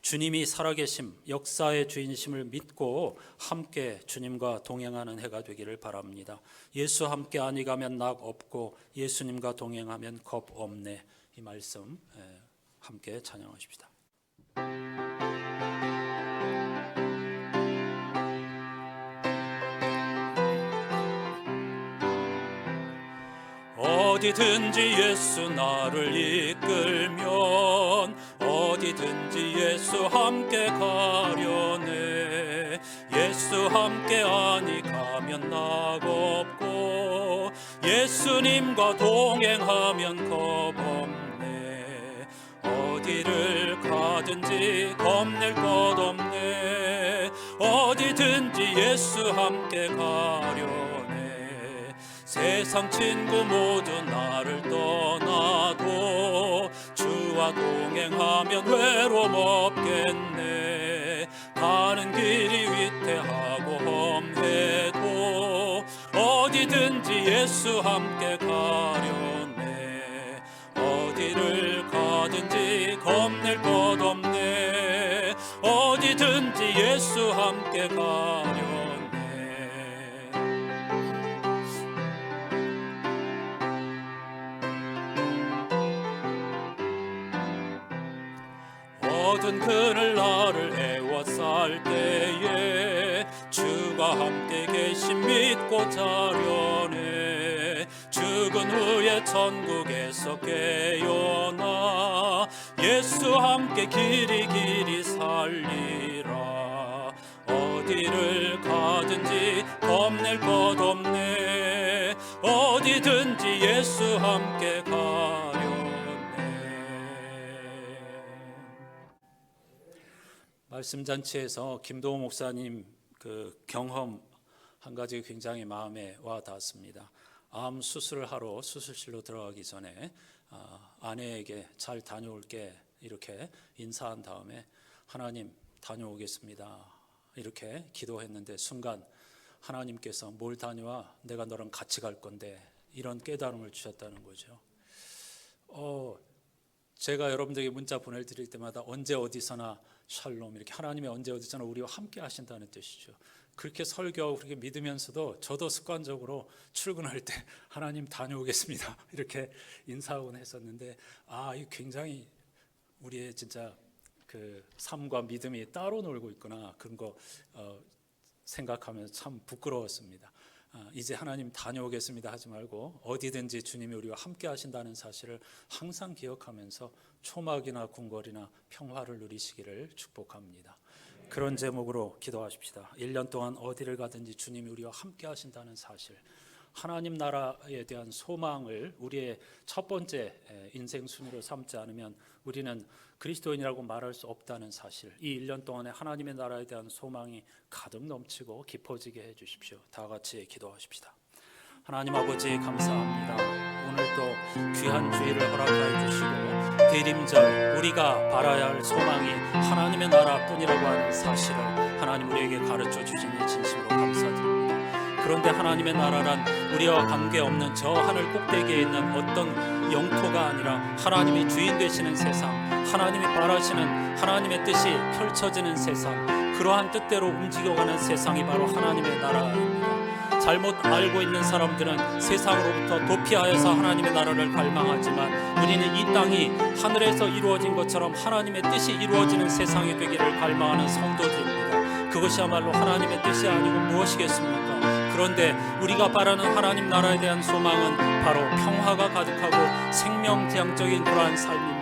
주님이 살아계심, 역사의 주인심을 믿고 함께 주님과 동행하는 해가 되기를 바랍니다. 예수 함께 아니 가면 낙 없고 예수님과 동행하면 겁 없네. 이 말씀 함께 찬양하십시다. 어디든지 예수 나를 이끌면 어디든지 예수 함께 가려네. 예수 함께 아니 가면 낙 없고 예수님과 동행하면 겁 없네. 어디를 가든지 겁낼 것 없네. 어디든지 예수 함께 가려네. 세상 친구 모두 나를 떠나도 주와 동행하면 외로움 없겠네. 가는 길이 위태하고 험해도 어디든지 예수 함께 가려네. 어디를 가든지 겁낼 것 없네. 어디든지 예수 함께 가려네. 어두운 그늘 나를 애워쌀 때에 주가 함께 계심 믿고 자려네. 죽은 후에 천국에서 깨어나 예수 함께 길이 살리라. 어디를 가든지 겁낼 것 없네. 어디든지 예수 함께 가려네. 말씀잔치에서 김도호 목사님 그 경험 한 가지 굉장히 마음에 와 닿았습니다. 암 수술을 하러 수술실로 들어가기 전에 아내에게 잘 다녀올게 이렇게 인사한 다음에 하나님 다녀오겠습니다 이렇게 기도했는데 순간 하나님께서 뭘 다녀와? 내가 너랑 같이 갈 건데 이런 깨달음을 주셨다는 거죠. 제가 여러분들에게 문자 보내드릴 때마다 언제 어디서나 샬롬 이렇게 하나님이 언제 어디서나 우리와 함께 하신다는 뜻이죠. 그렇게 설교하고 그렇게 믿으면서도 저도 습관적으로 출근할 때 하나님 다녀오겠습니다 이렇게 인사하곤 했었는데 이 굉장히 우리의 진짜 그 삶과 믿음이 따로 놀고 있구나 그런 거 생각하면서 참 부끄러웠습니다. 이제 하나님 다녀오겠습니다 하지 말고 어디든지 주님이 우리와 함께 하신다는 사실을 항상 기억하면서 초막이나 궁궐이나 평화를 누리시기를 축복합니다. 그런 제목으로 기도하십시다. 1년 동안 어디를 가든지 주님이 우리와 함께 하신다는 사실, 하나님 나라에 대한 소망을 우리의 첫 번째 인생 순위로 삼지 않으면 우리는 그리스도인이라고 말할 수 없다는 사실, 이 1년 동안에 하나님의 나라에 대한 소망이 가득 넘치고 깊어지게 해주십시오. 다 같이 기도하십시다. 하나님 아버지 감사합니다. 오늘도 귀한 주일을 허락하여 주시고 대림절 우리가 바라야 할 소망이 하나님의 나라뿐이라고 하는 사실을 하나님 우리에게 가르쳐 주시니 진심으로 감사드립니다. 그런데 하나님의 나라란 우리와 관계없는 저 하늘 꼭대기에 있는 어떤 영토가 아니라 하나님이 주인 되시는 세상, 하나님이 바라시는 하나님의 뜻이 펼쳐지는 세상, 그러한 뜻대로 움직여가는 세상이 바로 하나님의 나라입니다. 잘못 알고 있는 사람들은 세상으로부터 도피하여서 하나님의 나라를 갈망하지만 우리는 이 땅이 하늘에서 이루어진 것처럼 하나님의 뜻이 이루어지는 세상이 되기를 갈망하는 성도들입니다. 그것이야말로 하나님의 뜻이 아니고 무엇이겠습니까? 그런데 우리가 바라는 하나님 나라에 대한 소망은 바로 평화가 가득하고 생명지향적인 그러한 삶입니다.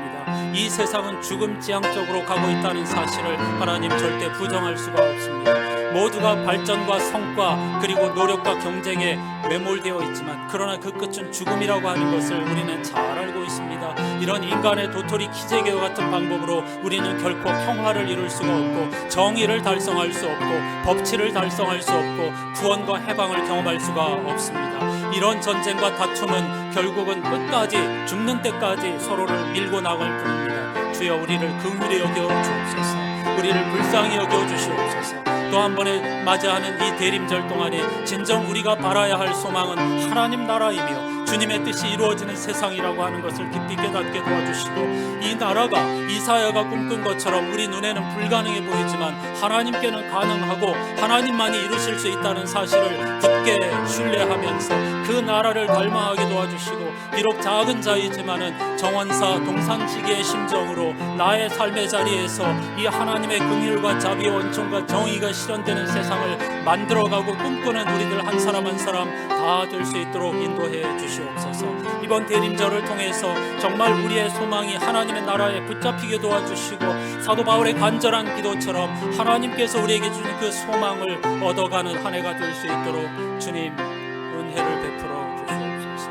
이 세상은 죽음지향적으로 가고 있다는 사실을 하나님 절대 부정할 수가 없습니다. 모두가 발전과 성과 그리고 노력과 경쟁에 매몰되어 있지만 그러나 그 끝은 죽음이라고 하는 것을 우리는 잘 알고 있습니다. 이런 인간의 도토리 키재기와 같은 방법으로 우리는 결코 평화를 이룰 수가 없고 정의를 달성할 수 없고 법치를 달성할 수 없고 구원과 해방을 경험할 수가 없습니다. 이런 전쟁과 다툼은 결국은 끝까지 죽는 때까지 서로를 밀고 나갈 뿐입니다. 주여 우리를 긍휼히 여겨 주옵소서. 우리를 불쌍히 여겨 주시옵소서. 또 한 번에 맞이하는 이 대림절 동안에 진정 우리가 바라야 할 소망은 하나님 나라이며 주님의 뜻이 이루어지는 세상이라고 하는 것을 깊이 깨닫게 도와주시고 이 나라가 이사야가 꿈꾼 것처럼 우리 눈에는 불가능해 보이지만 하나님께는 가능하고 하나님만이 이루실 수 있다는 사실을 굳게 신뢰하면서 그 나라를 갈망하게 도와주시고 비록 작은 자이지만은 정원사 동산지기의 심정으로 나의 삶의 자리에서 이 하나님의 긍휼과 자비와 은총과 정의가 실현되는 세상을 만들어가고 꿈꾸는 우리들 한 사람 한 사람 다 될 수 있도록 인도해 주시옵소서. 이번 대림절을 통해서 정말 우리의 소망이 하나님의 나라에 붙잡히게 도와주시고 사도 바울의 간절한 기도처럼 하나님께서 우리에게 주는 그 소망을 얻어가는 한 해가 될 수 있도록 주님 은혜를 베풀어 주시옵소서.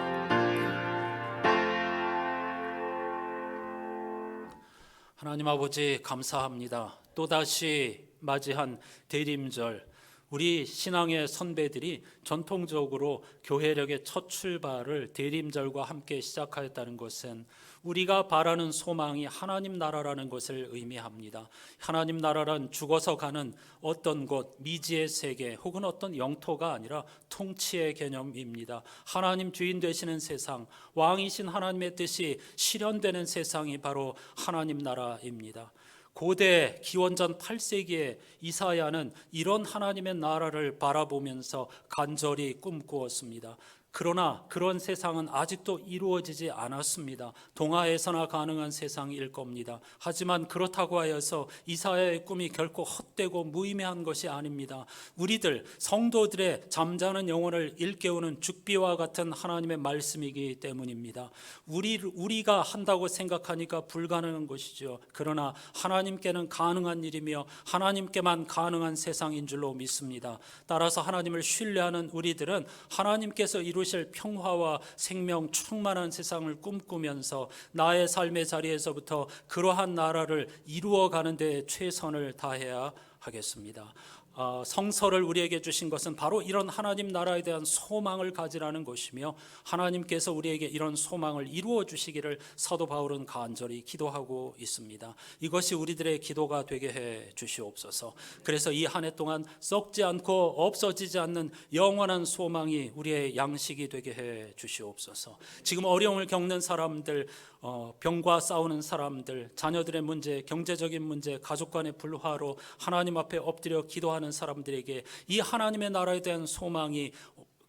하나님 아버지 감사합니다. 또다시 맞이한 대림절, 우리 신앙의 선배들이 전통적으로 교회력의 첫 출발을 대림절과 함께 시작하였다는 것은 우리가 바라는 소망이 하나님 나라라는 것을 의미합니다. 하나님 나라란 죽어서 가는 어떤 곳, 미지의 세계 혹은 어떤 영토가 아니라 통치의 개념입니다. 하나님 주인 되시는 세상, 왕이신 하나님의 뜻이 실현되는 세상이 바로 하나님 나라입니다. 고대 기원전 8세기에 이사야는 이런 하나님의 나라를 바라보면서 간절히 꿈꾸었습니다. 그러나 그런 세상은 아직도 이루어지지 않았습니다. 동화에서나 가능한 세상일 겁니다. 하지만 그렇다고 하여서 이사야의 꿈이 결코 헛되고 무의미한 것이 아닙니다. 우리들 성도들의 잠자는 영혼을 일깨우는 죽비와 같은 하나님의 말씀이기 때문입니다. 우리가 한다고 생각하니까 불가능한 것이죠. 그러나 하나님께는 가능한 일이며 하나님께만 가능한 세상인 줄로 믿습니다. 따라서 하나님을 신뢰하는 우리들은 하나님께서 이루실 평화와 생명 충만한 세상을 꿈꾸면서 나의 삶의 자리에서부터 그러한 나라를 이루어가는 데 최선을 다해야 하겠습니다. 성서를 우리에게 주신 것은 바로 이런 하나님 나라에 대한 소망을 가지라는 것이며 하나님께서 우리에게 이런 소망을 이루어 주시기를 사도 바울은 간절히 기도하고 있습니다. 이것이 우리들의 기도가 되게 해 주시옵소서. 그래서 이 한 해 동안 썩지 않고 없어지지 않는 영원한 소망이 우리의 양식이 되게 해 주시옵소서. 지금 어려움을 겪는 사람들, 병과 싸우는 사람들, 자녀들의 문제, 경제적인 문제, 가족 간의 불화로 하나님 앞에 엎드려 기도하는 사람들에게 이 하나님의 나라에 대한 소망이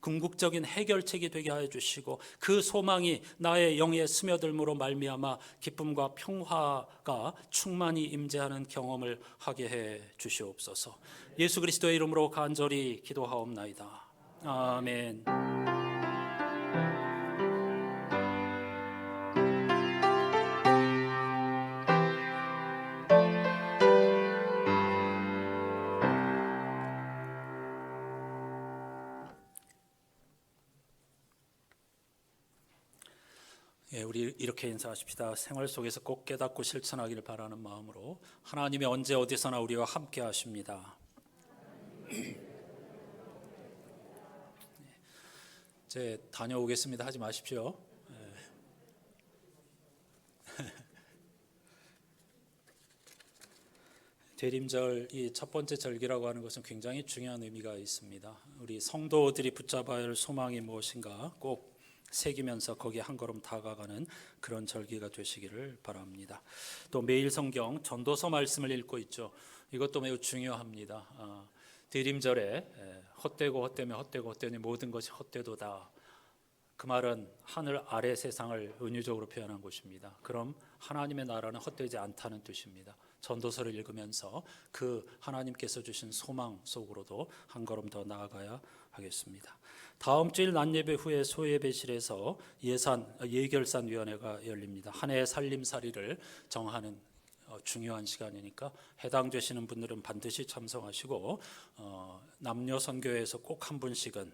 궁극적인 해결책이 되게 하여 주시고 그 소망이 나의 영에 스며들므로 말미암아 기쁨과 평화가 충만히 임재하는 경험을 하게 해 주시옵소서. 예수 그리스도의 이름으로 간절히 기도하옵나이다. 아멘. 우리 이렇게 인사하십시다. 생활 속에서 꼭 깨닫고 실천하기를 바라는 마음으로 하나님이 언제 어디서나 우리와 함께 하십니다. 이제 다녀오겠습니다 하지 마십시오. 대림절 이 첫 번째 절기라고 하는 것은 굉장히 중요한 의미가 있습니다. 우리 성도들이 붙잡아야 할 소망이 무엇인가 꼭 새기면서 거기에 한 걸음 다가가는 그런 절기가 되시기를 바랍니다. 또 매일 성경 전도서 말씀을 읽고 있죠. 이것도 매우 중요합니다. 대림절에 헛되고 헛되며 헛되고 헛되니 모든 것이 헛되도다. 그 말은 하늘 아래 세상을 은유적으로 표현한 것입니다. 그럼 하나님의 나라는 헛되지 않다는 뜻입니다. 전도서를 읽으면서 그 하나님께서 주신 소망 속으로도 한 걸음 더 나아가야 하겠습니다. 다음 주일 낮예배 후에 소예배실에서 예결산위원회가 열립니다. 한 해의 살림살이를 정하는 중요한 시간이니까 해당되시는 분들은 반드시 참석하시고 남녀 선교회에서 꼭 한 분씩은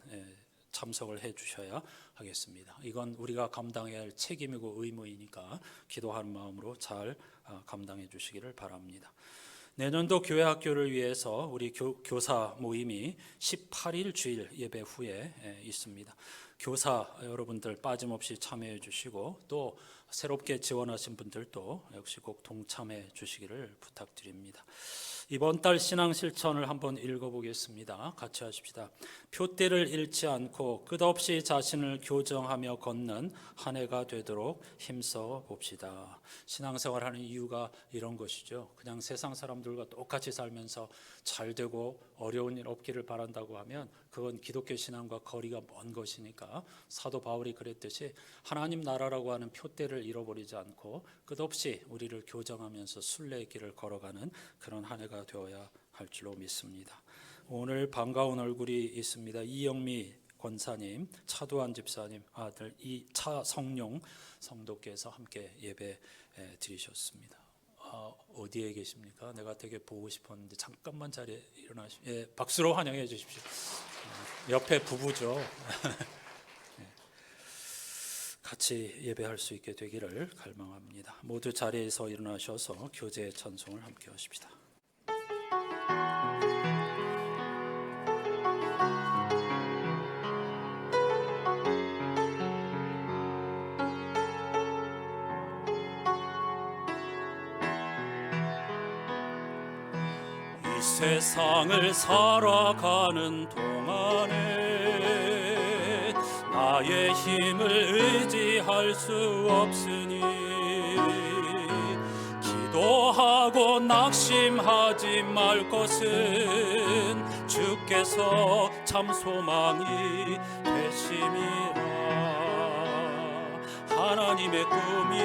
참석을 해 주셔야 하겠습니다. 이건 우리가 감당해야 할 책임이고 의무이니까 기도하는 마음으로 잘 감당해 주시기를 바랍니다. 내년도 교회 학교를 위해서 우리 교사 모임이 18일 주일 예배 후에 있습니다. 교사 여러분들 빠짐없이 참여해 주시고 또 새롭게 지원하신 분들도 역시 꼭 동참해 주시기를 부탁드립니다. 이번 달 신앙 실천을 한번 읽어보겠습니다. 같이 하십시다. 표대를 잃지 않고 끝없이 자신을 교정하며 걷는 한 해가 되도록 힘써 봅시다. 신앙생활하는 이유가 이런 것이죠. 그냥 세상 사람들과 똑같이 살면서 잘 되고 어려운 일 없기를 바란다고 하면 그건 기독교 신앙과 거리가 먼 것이니까 사도 바울이 그랬듯이 하나님 나라라고 하는 표대를 잃어버리지 않고 끝없이 우리를 교정하면서 순례의 길을 걸어가는 그런 한 해가 되어야 할 줄로 믿습니다. 오늘 반가운 얼굴이 있습니다. 이영미 권사님, 차두환 집사님 아들 차성룡 성도께서 함께 예배 드리셨습니다. 어디에 계십니까? 내가 되게 보고 싶었는데 잠깐만 자리에 일어나시면 박수로 환영해 주십시오. 옆에 부부죠. 같이 예배할 수 있게 되기를 갈망합니다. 모두 자리에서 일어나셔서 교제 찬송을 함께 하십시다. 이 세상을 살아가는 동안에 나의 힘을 의지할 수 없으니 기도하고 낙심하지 말 것은 주께서 참 소망이 되심이라. 하나님의 꿈이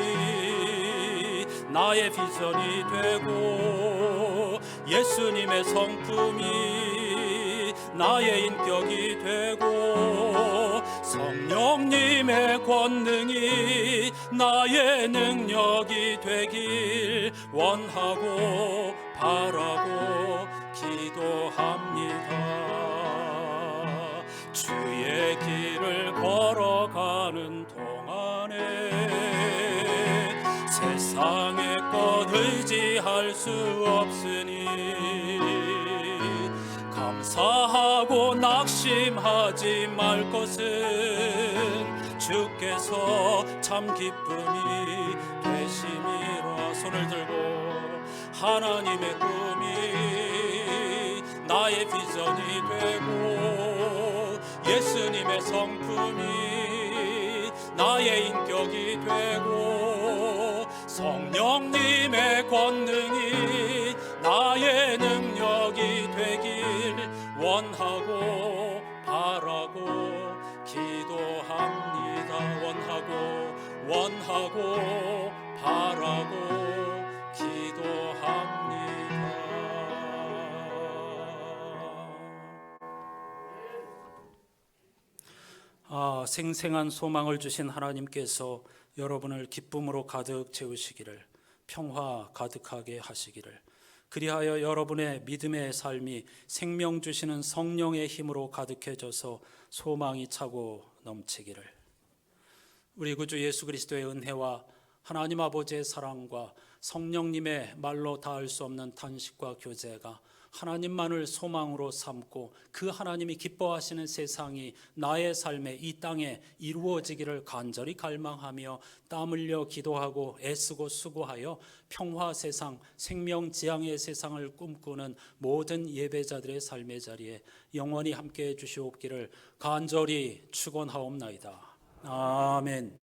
나의 비전이 되고 예수님의 성품이 나의 인격이 되고 성령님의 권능이 나의 능력이 되길 원하고 바라고 기도합니다. 주의 길을 걸어가는 동안에 세상의 것 의지할 수 없으니 감사하고 낙심하지 말 것은 주께서 참 기쁨이 되심이라. 손을 들고 하나님의 꿈이 나의 비전이 되고 예수님의 성품이 나의 인격이 되고 성령님의 권능이 나의 능력이 되길 원하고 바라고 기도합니다. 원하고 바라고 기도합니다. 생생한 소망을 주신 하나님께서 여러분을 기쁨으로 가득 채우시기를, 평화 가득하게 하시기를, 그리하여 여러분의 믿음의 삶이 생명 주시는 성령의 힘으로 가득해져서 소망이 차고 넘치기를. 우리 구주 예수 그리스도의 은혜와 하나님 아버지의 사랑과 성령님의 말로 닿을 수 없는 탄식과 교제가 하나님만을 소망으로 삼고 그 하나님이 기뻐하시는 세상이 나의 삶에 이 땅에 이루어지기를 간절히 갈망하며 땀 흘려 기도하고 애쓰고 수고하여 평화 세상, 생명 지향의 세상을 꿈꾸는 모든 예배자들의 삶의 자리에 영원히 함께해 주시옵기를 간절히 축원하옵나이다. 아멘.